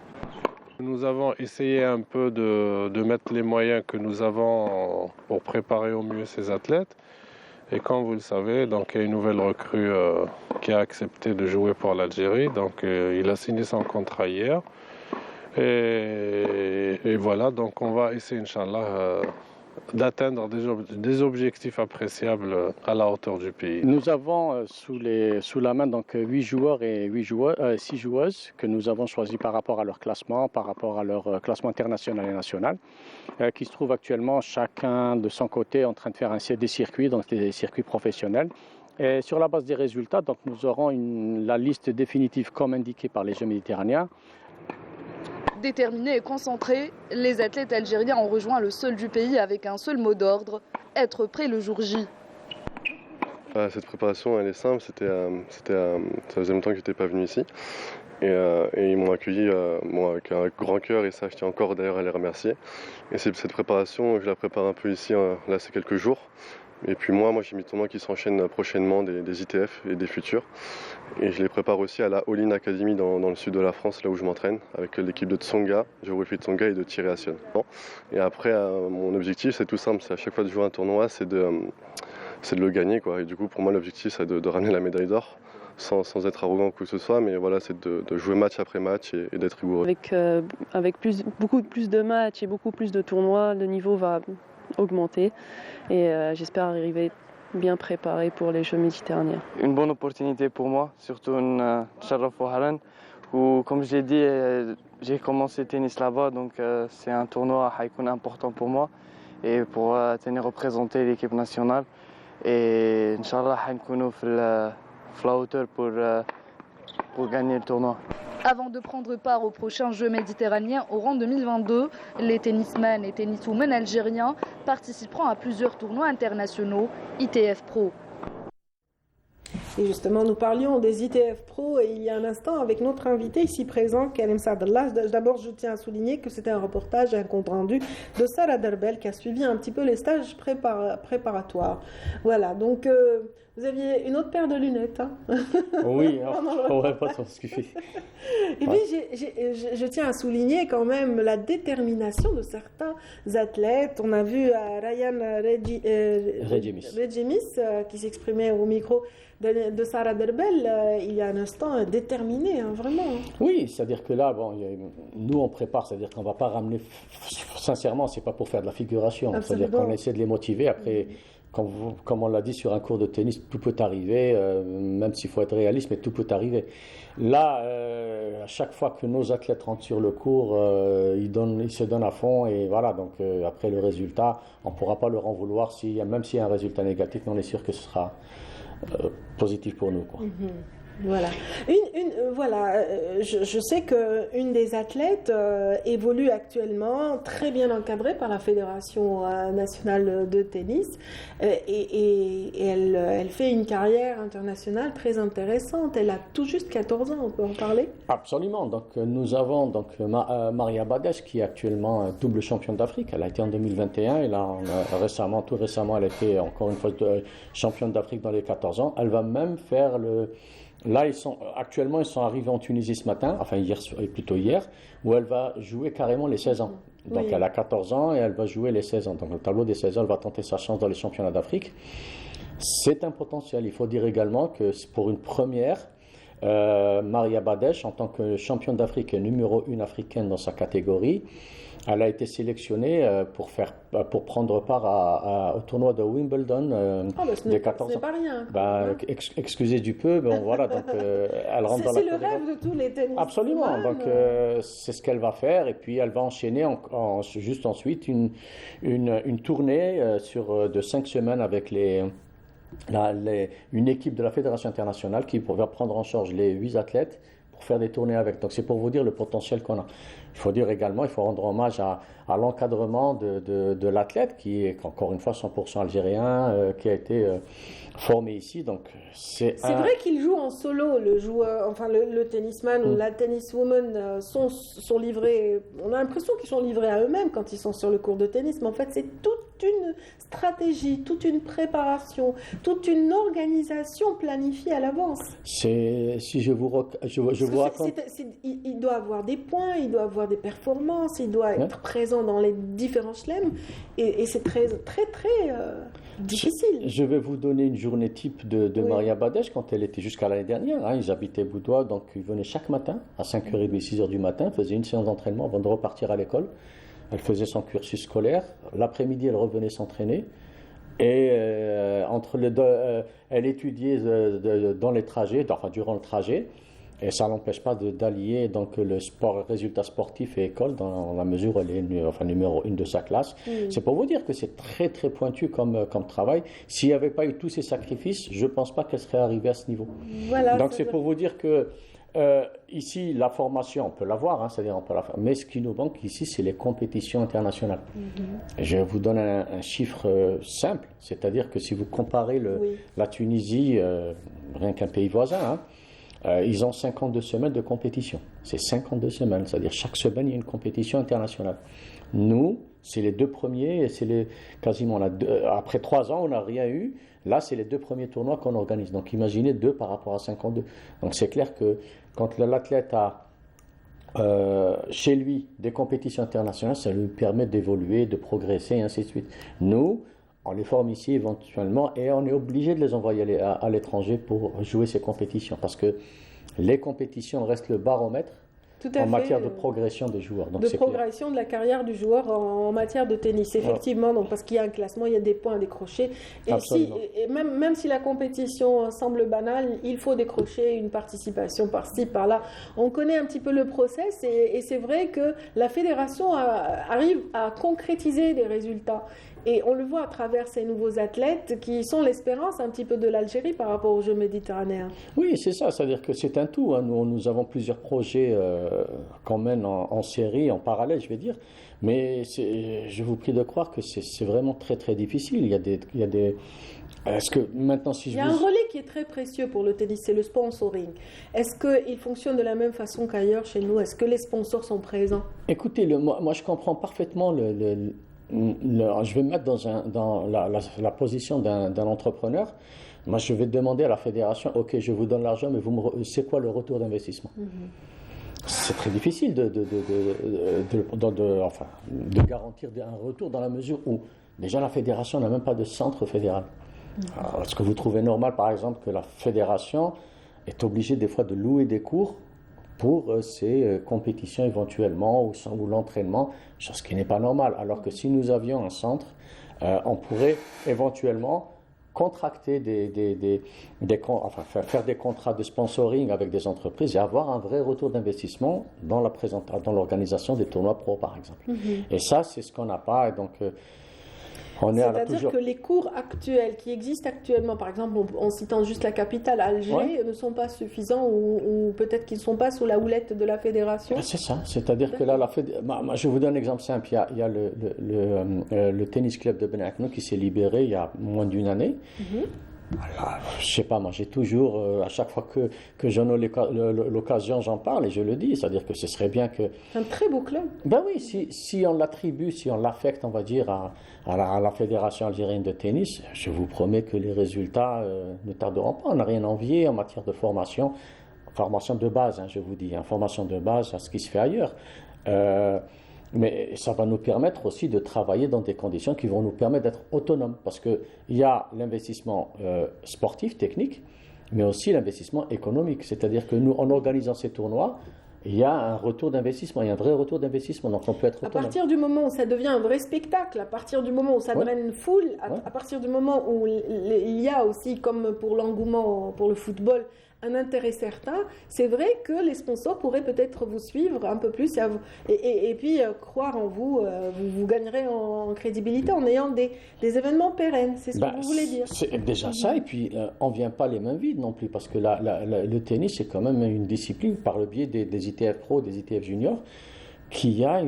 S22: Nous avons essayé un peu de mettre les moyens que nous avons pour préparer au mieux ces athlètes. Et comme vous le savez, donc, il y a une nouvelle recrue qui a accepté de jouer pour l'Algérie. Donc il a signé son contrat hier. Et voilà, donc on va essayer, Inch'Allah, d'atteindre des objectifs appréciables à la hauteur du pays.
S21: Nous avons sous la main donc 8 joueurs et 6 joueuses que nous avons choisis par rapport à leur classement, par rapport à leur classement international et national, qui se trouvent actuellement chacun de son côté en train de faire des circuits, donc des circuits professionnels. Et sur la base des résultats, donc nous aurons la liste définitive comme indiqué par les Jeux méditerranéens.
S2: Déterminés et concentrés, les athlètes algériens ont rejoint le sol du pays avec un seul mot d'ordre, être prêt le jour J.
S18: Cette préparation, elle est simple. Ça faisait longtemps que je n'étais pas venu ici. Et ils m'ont accueilli avec un grand cœur, et ça, je tiens encore d'ailleurs à les remercier. Et cette préparation, je la prépare un peu ici, là, c'est quelques jours. Et puis moi j'ai mis tournois qui s'enchaînent prochainement, des ITF et des futurs. Et je les prépare aussi à la All-In Academy dans le sud de la France, là où je m'entraîne, avec l'équipe de Tsonga, géographie de Tsonga et de Thierry Assion. Et après, mon objectif, c'est tout simple, c'est à chaque fois de jouer un tournoi, c'est de le gagner, quoi. Et du coup, pour moi, l'objectif, c'est de ramener la médaille d'or, sans être arrogant ou quoi que ce soit, mais voilà, c'est de jouer match après match et d'être rigoureux.
S23: Avec beaucoup plus de matchs et beaucoup plus de tournois, le niveau va augmenter et j'espère arriver bien préparé pour les Jeux méditerranéens.
S24: Une bonne opportunité pour moi, surtout une Sharaf Haran, où comme je l'ai dit, j'ai commencé le tennis là-bas, donc c'est un tournoi important pour moi et pour représenter l'équipe nationale. Et Inch'Allah, nous la hauteur pour gagner le tournoi.
S2: Avant de prendre part aux prochains Jeux méditerranéens Oran 2022, les tennismen et tenniswomen algériens participeront à plusieurs tournois internationaux ITF Pro.
S1: Et justement, nous parlions des ITF Pro il y a un instant avec notre invité ici présent, Karim Saadallah. D'abord, je tiens à souligner que c'était un reportage et un compte-rendu de Sarah Derbel qui a suivi un petit peu les stages préparatoires. Voilà, donc vous aviez une autre paire de lunettes. Hein.
S21: Oui, on va pas trop se kiffer.
S1: Et puis, je tiens à souligner quand même la détermination de certains athlètes. On a vu Ryan Regemis qui s'exprimait au micro de Sarah Derbel il y a un instant, déterminé, hein, vraiment.
S21: Oui, c'est-à-dire que là, nous on prépare, c'est-à-dire qu'on ne va pas ramener, sincèrement, c'est pas pour faire de la figuration, c'est-à-dire qu'on essaie de les motiver. Après, comme on l'a dit sur un cours de tennis, tout peut arriver, même s'il faut être réaliste, mais tout peut arriver. Là, à chaque fois que nos athlètes rentrent sur le cours, ils se donnent à fond, et voilà, donc après le résultat, on ne pourra pas leur en vouloir, même s'il y a un résultat négatif, mais on est sûr que ce sera positif pour nous, quoi.
S1: Voilà. Je sais qu'une des athlètes évolue actuellement très bien encadrée par la Fédération nationale de tennis et elle fait une carrière internationale très intéressante. Elle a tout juste 14 ans, on peut en parler?
S21: Absolument. Donc, nous avons Maria Bades qui est actuellement double championne d'Afrique. Elle a été en 2021 et là, tout récemment, elle a été encore une fois championne d'Afrique dans les 14 ans. Elle va même faire Là, actuellement, ils sont arrivés en Tunisie ce matin, enfin hier, où elle va jouer carrément les 16 ans. Donc, elle a 14 ans et elle va jouer les 16 ans. Donc, le tableau des 16 ans, elle va tenter sa chance dans les championnats d'Afrique. C'est un potentiel. Il faut dire également que pour une première, Maria Badesh, en tant que championne d'Afrique et numéro 1 africaine dans sa catégorie, elle a été sélectionnée pour prendre part au tournoi de Wimbledon des 14 ans.
S1: Ce n'est pas rien.
S21: Excusez du peu, bon voilà, donc elle rentre dans la
S1: C'est le rêve de tous les tennisman.
S21: Absolument, donc c'est ce qu'elle va faire, et puis elle va enchaîner juste ensuite une tournée de 5 semaines avec une équipe de la Fédération internationale qui va prendre en charge les 8 athlètes pour faire des tournées avec. Donc c'est pour vous dire le potentiel qu'on a. Il faut dire également, il faut rendre hommage à l'encadrement de l'athlète qui est encore une fois 100% algérien, qui a été formé ici. Donc c'est
S1: vrai qu'il joue en solo, le joueur, enfin le tennisman ou la tenniswoman sont livrés. On a l'impression qu'ils sont livrés à eux-mêmes quand ils sont sur le court de tennis, mais en fait c'est toute une stratégie, toute une préparation, toute une organisation planifiée à l'avance.
S21: Si je vous raconte,
S1: il doit avoir des points, il doit avoir des performances, il doit être présent dans les différents chelems, et c'est très difficile.
S21: Je vais vous donner une journée type de Maria Badesh quand elle était jusqu'à l'année dernière. Ils habitaient Boudoua, donc ils venaient chaque matin à 5h30, 6h du matin, faisaient une séance d'entraînement avant de repartir à l'école. Elle faisait son cursus scolaire. L'après-midi, elle revenait s'entraîner. Et elle étudiait dans les trajets, durant le trajet. Et ça n'empêche pas d'allier donc le résultat sportif et école dans la mesure où elle est numéro 1 de sa classe. C'est pour vous dire que c'est très très pointu comme travail. S'il n'y avait pas eu tous ces sacrifices, je ne pense pas qu'elle serait arrivée à ce niveau.
S1: Voilà,
S21: donc c'est pour vous dire que ici, la formation, on peut l'avoir, c'est-à-dire on peut la faire. Mais ce qui nous manque ici, c'est les compétitions internationales. Je vous donne un chiffre simple, c'est-à-dire que si vous comparez la Tunisie, rien qu'un pays voisin, ils ont 52 semaines de compétition. C'est 52 semaines, c'est-à-dire chaque semaine, il y a une compétition internationale. Nous, c'est les 2 premiers, et après 3 ans, on n'a rien eu. Là, c'est les 2 premiers tournois qu'on organise. Donc, imaginez 2 par rapport à 52. Donc, c'est clair que quand l'athlète a chez lui des compétitions internationales, ça lui permet d'évoluer, de progresser, et ainsi de suite. Nous, on les forme ici éventuellement, et on est obligé de les envoyer à l'étranger pour jouer ces compétitions, parce que les compétitions restent le baromètre matière de progression des joueurs. Donc
S1: de progression de la carrière du joueur en matière de tennis, effectivement, donc, parce qu'il y a un classement, il y a des points à décrocher. Et même si la compétition semble banale, il faut décrocher une participation par-ci, par-là. On connaît un petit peu le process, et c'est vrai que la fédération arrive à concrétiser des résultats. Et on le voit à travers ces nouveaux athlètes qui sont l'espérance un petit peu de l'Algérie par rapport aux Jeux méditerranéens.
S21: Oui, c'est ça, c'est-à-dire que c'est un tout. Nous avons plusieurs projets qu'on mène en série, en parallèle, je vais dire. Mais je vous prie de croire que c'est vraiment très très difficile. Il y a des est-ce que maintenant,
S1: il y a un relais qui est très précieux pour le tennis, c'est le sponsoring. Est-ce qu'il fonctionne de la même façon qu'ailleurs chez nous? Est-ce que les sponsors sont présents?
S21: Écoutez, moi je comprends parfaitement je vais me mettre dans la position d'un entrepreneur. Moi, je vais demander à la fédération, ok, je vous donne l'argent, mais c'est quoi le retour d'investissement? C'est très difficile de garantir un retour dans la mesure où déjà la fédération n'a même pas de centre fédéral. Alors, est-ce que vous trouvez normal, par exemple, que la fédération est obligée des fois de louer des cours pour ces compétitions éventuellement ou l'entraînement, chose qui n'est pas normale. Alors que si nous avions un centre, on pourrait éventuellement contracter faire des contrats de sponsoring avec des entreprises et avoir un vrai retour d'investissement dans l'organisation des tournois pro, par exemple. Et ça, c'est ce qu'on n'a pas. Et donc,
S1: c'est-à-dire que les cours actuels qui existent actuellement, par exemple, en citant juste la capitale, Alger, ne sont pas suffisants ou peut-être qu'ils ne sont pas sous la houlette de la fédération.
S21: C'est ça, c'est-à-dire que là, je vous donne un exemple simple. Il y a le tennis club de Ben Akno qui s'est libéré il y a moins d'une année. Alors, je sais pas, moi j'ai toujours, à chaque fois que j'en ai l'occasion, j'en parle et je le dis, c'est-à-dire que ce serait bien que...
S1: C'est un très beau club.
S21: Ben oui, si on l'attribue, si on l'affecte, on va dire, à la Fédération algérienne de tennis, je vous promets que les résultats ne tarderont pas. On n'a rien à envier en matière de formation de base, je vous dis, formation de base à ce qui se fait ailleurs. Mais ça va nous permettre aussi de travailler dans des conditions qui vont nous permettre d'être autonomes. Parce qu'il y a l'investissement sportif, technique, mais aussi l'investissement économique. C'est-à-dire que nous, en organisant ces tournois, il y a un retour d'investissement, il y a un vrai retour d'investissement, donc on peut être autonome.
S1: À partir du moment où ça devient un vrai spectacle, à partir du moment où ça draine une foule, à partir du moment où il y a aussi, comme pour l'engouement pour le football, un intérêt certain, c'est vrai que les sponsors pourraient peut-être vous suivre un peu plus et puis croire en vous. Vous gagnerez en crédibilité en ayant des événements pérennes, c'est ce que vous voulez dire.
S21: C'est déjà ça, et puis on ne vient pas les mains vides non plus, parce que le tennis, c'est quand même une discipline, par le biais des ITF Pro, des ITF Juniors, qui a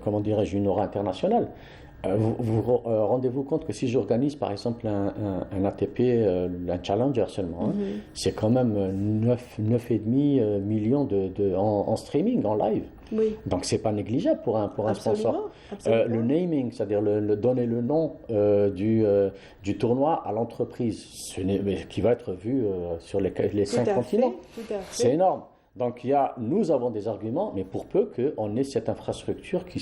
S21: comment dirais-je, une aura internationale. Vous rendez-vous compte que si j'organise par exemple un ATP, un Challenger seulement, c'est quand même 9,5 millions en streaming, en live.
S1: Oui.
S21: Donc c'est pas négligeable pour un sponsor.
S1: Absolument.
S21: Le naming, c'est-à-dire donner le nom du tournoi à l'entreprise, qui va être vu sur les 5 continents. C'est énorme. Donc nous avons des arguments, mais pour peu qu'on ait cette infrastructure qui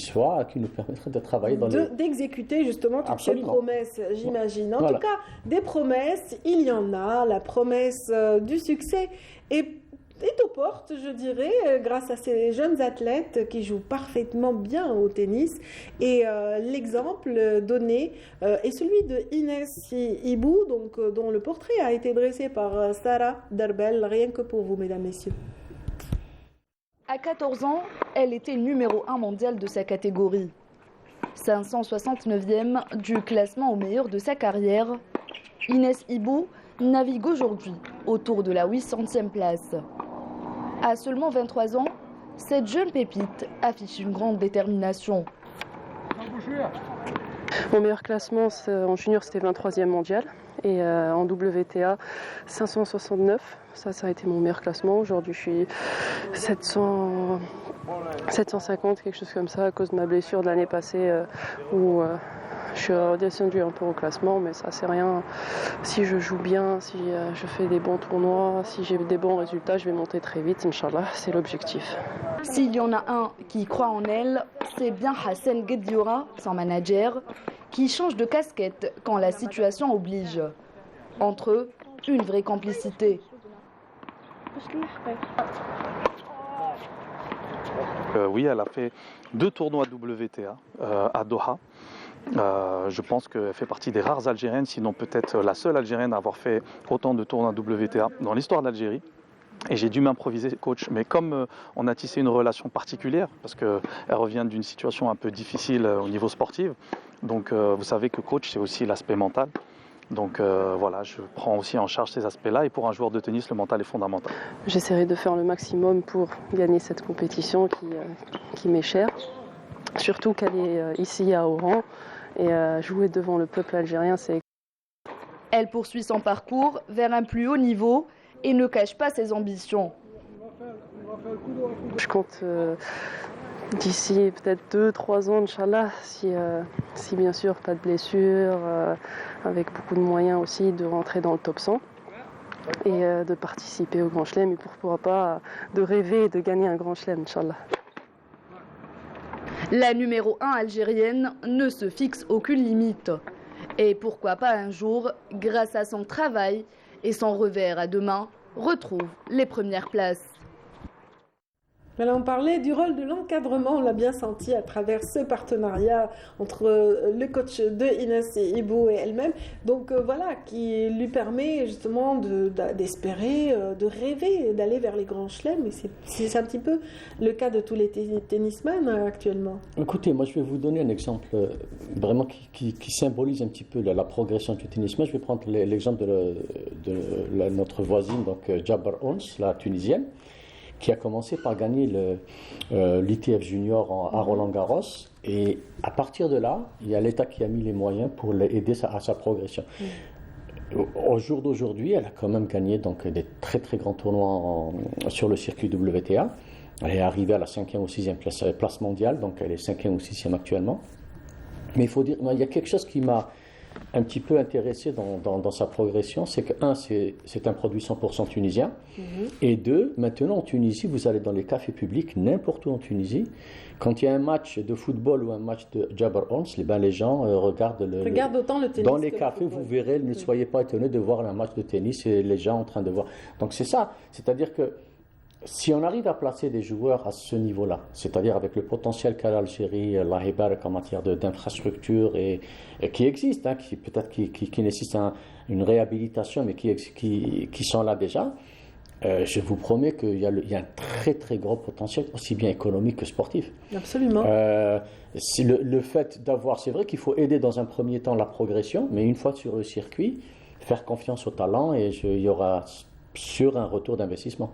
S21: nous permettrait de travailler
S1: d'exécuter justement toutes ces promesses, j'imagine. En tout cas, des promesses, il y en a. La promesse du succès est aux portes, je dirais, grâce à ces jeunes athlètes qui jouent parfaitement bien au tennis. Et l'exemple donné est celui de Inès Ibou, dont le portrait a été dressé par Sarah Derbel, rien que pour vous, mesdames, messieurs.
S2: À 14 ans, elle était numéro 1 mondial de sa catégorie. 569e du classement au meilleur de sa carrière, Inès Ibou navigue aujourd'hui autour de la 800e place. À seulement 23 ans, cette jeune pépite affiche une grande détermination.
S23: Mon meilleur classement en junior, c'était 23e mondial. Et en WTA, 569. Ça a été mon meilleur classement. Aujourd'hui, je suis 750, quelque chose comme ça, à cause de ma blessure de l'année passée où je suis redescendue un peu au classement, mais ça, c'est rien. Si je joue bien, si je fais des bons tournois, si j'ai des bons résultats, je vais monter très vite, Inch'Allah, c'est l'objectif.
S2: S'il y en a un qui croit en elle, c'est bien Hassan Guedioura, son manager, qui change de casquette quand la situation oblige. Entre eux, une vraie complicité.
S3: Oui, elle a fait 2 tournois WTA à Doha. Je pense qu'elle fait partie des rares Algériennes, sinon peut-être la seule Algérienne à avoir fait autant de tournois WTA dans l'histoire d'Algérie. Et j'ai dû m'improviser coach. Mais comme on a tissé une relation particulière, parce qu'elle revient d'une situation un peu difficile au niveau sportif, donc vous savez que coach, c'est aussi l'aspect mental. Donc voilà, je prends aussi en charge ces aspects-là. Et pour un joueur de tennis, le mental est fondamental.
S23: J'essaierai de faire le maximum pour gagner cette compétition qui m'est chère. Surtout qu'elle est ici à Oran. Et jouer devant le peuple algérien, c'est...
S2: Elle poursuit son parcours vers un plus haut niveau et ne cache pas ses ambitions.
S23: Je compte d'ici peut-être 2-3 ans, Inch'Allah, si bien sûr pas de blessures, avec beaucoup de moyens aussi, de rentrer dans le top 100 et de participer au Grand Chelem, et pourquoi pas de rêver de gagner un Grand Chelem, Inch'Allah.
S2: La numéro 1 algérienne ne se fixe aucune limite. Et pourquoi pas un jour, grâce à son travail et son revers à deux mains, retrouve les premières places.
S1: Alors on parlait du rôle de l'encadrement, on l'a bien senti à travers ce partenariat entre le coach de Inès Ibou et elle-même, donc voilà, qui lui permet justement d'espérer, de rêver, d'aller vers les grands chelems, et c'est un petit peu le cas de tous les tennisman actuellement.
S21: Écoutez, moi je vais vous donner un exemple vraiment qui symbolise un petit peu la progression du tennisman. Je vais prendre l'exemple de notre voisine, donc Jabbar Ons, la tunisienne, qui a commencé par gagner l'ITF Junior à Roland-Garros. Et à partir de là, il y a l'État qui a mis les moyens pour l'aider à sa progression. Au jour d'aujourd'hui, elle a quand même gagné donc, des très très grands tournois sur le circuit WTA. Elle est arrivée à la 5e ou 6e place mondiale, donc elle est 5e ou 6e actuellement. Mais il faut dire, il y a quelque chose qui m'a un petit peu intéressé dans sa progression, c'est que, un, c'est un produit 100% tunisien, et deux, maintenant en Tunisie, vous allez dans les cafés publics, n'importe où en Tunisie, quand il y a un match de football ou un match de Jabbar Ons, les gens regardent
S1: autant le tennis.
S21: Dans les cafés, vous verrez, ne soyez pas étonnés de voir un match de tennis et les gens en train de voir. Donc c'est ça, c'est-à-dire que si on arrive à placer des joueurs à ce niveau-là, c'est-à-dire avec le potentiel qu'a l'Algérie, Allah Barak en matière d'infrastructure et qui existe, hein, qui nécessite une réhabilitation, mais qui sont là déjà, je vous promets qu'il y a un très très gros potentiel, aussi bien économique que sportif.
S1: Absolument.
S21: Le fait d'avoir, c'est vrai qu'il faut aider dans un premier temps la progression, mais une fois sur le circuit, faire confiance au talent et il y aura sur un retour d'investissement.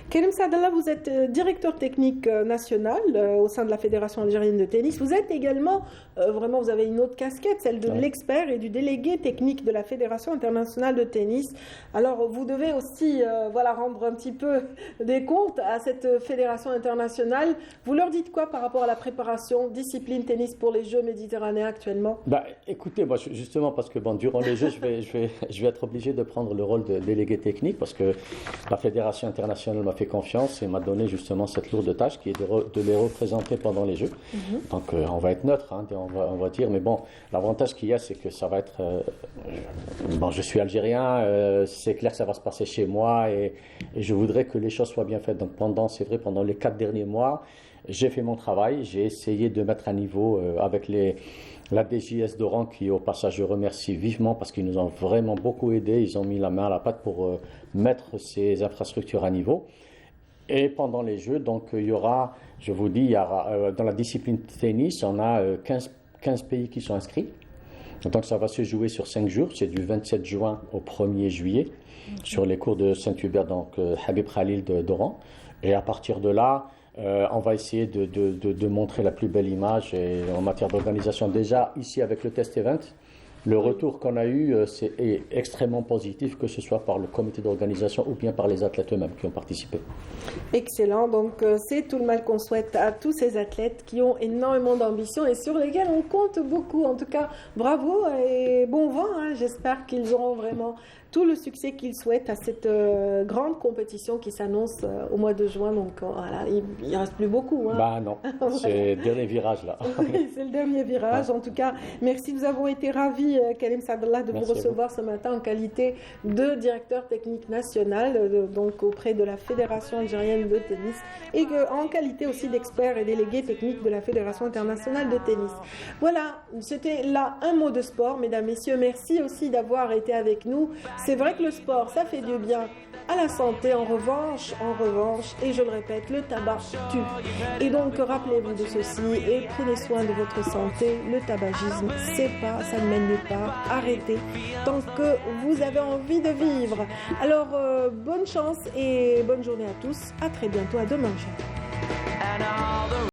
S1: Karim Saadallah, vous êtes directeur technique national au sein de la Fédération algérienne de tennis. Vous êtes également, vraiment, vous avez une autre casquette, celle de l'expert et du délégué technique de la Fédération internationale de tennis. Alors, vous devez aussi rendre un petit peu des comptes à cette Fédération internationale. Vous leur dites quoi par rapport à la préparation, discipline tennis pour les Jeux méditerranéens actuellement?
S21: Écoutez, moi, justement, parce que durant les Jeux, je vais être obligé de prendre le rôle de délégué technique parce que la Fédération internationale m'a fait confiance et m'a donné justement cette lourde tâche qui est de les représenter pendant les Jeux. Donc on va être neutre, hein, on va dire, mais bon, l'avantage qu'il y a, c'est que ça va être... je suis algérien, c'est clair que ça va se passer chez moi et je voudrais que les choses soient bien faites. Donc pendant les 4 derniers mois, j'ai fait mon travail, j'ai essayé de mettre à niveau avec la DJS d'Oran, qui au passage je remercie vivement parce qu'ils nous ont vraiment beaucoup aidés, ils ont mis la main à la pâte pour mettre ces infrastructures à niveau. Et pendant les Jeux, donc il y aura, je vous dis, dans la discipline tennis, on a 15 pays qui sont inscrits. Donc ça va se jouer sur 5 jours, c'est du 27 juin au 1er juillet, sur les cours de Saint-Hubert, donc Habib Khalil d'Oran. Et à partir de là, on va essayer de montrer la plus belle image et en matière d'organisation. Déjà, ici avec le test event, le retour qu'on a eu est extrêmement positif, que ce soit par le comité d'organisation ou bien par les athlètes eux-mêmes qui ont participé.
S1: Excellent, donc c'est tout le mal qu'on souhaite à tous ces athlètes qui ont énormément d'ambition et sur lesquels on compte beaucoup. En tout cas, bravo et bon vent, hein. J'espère qu'ils auront vraiment tout le succès qu'ils souhaitent à cette grande compétition qui s'annonce au mois de juin. Donc voilà, il ne reste plus beaucoup. Hein.
S21: Non, c'est le dernier virage là.
S1: Oui, c'est le dernier virage. En tout cas, merci, nous avons été ravis, Karim Saadallah, de vous recevoir ce matin en qualité de directeur technique national, donc auprès de la Fédération algérienne de tennis, et en qualité aussi d'expert et délégué technique de la Fédération internationale de tennis. Voilà, c'était là un mot de sport, mesdames, messieurs. Merci aussi d'avoir été avec nous. C'est vrai que le sport, ça fait du bien à la santé. En revanche, et je le répète, le tabac tue. Et donc, rappelez-vous de ceci et prenez soin de votre santé. Le tabagisme, ça ne mène nulle part. Arrêtez tant que vous avez envie de vivre. Alors, bonne chance et bonne journée à tous. À très bientôt, à demain.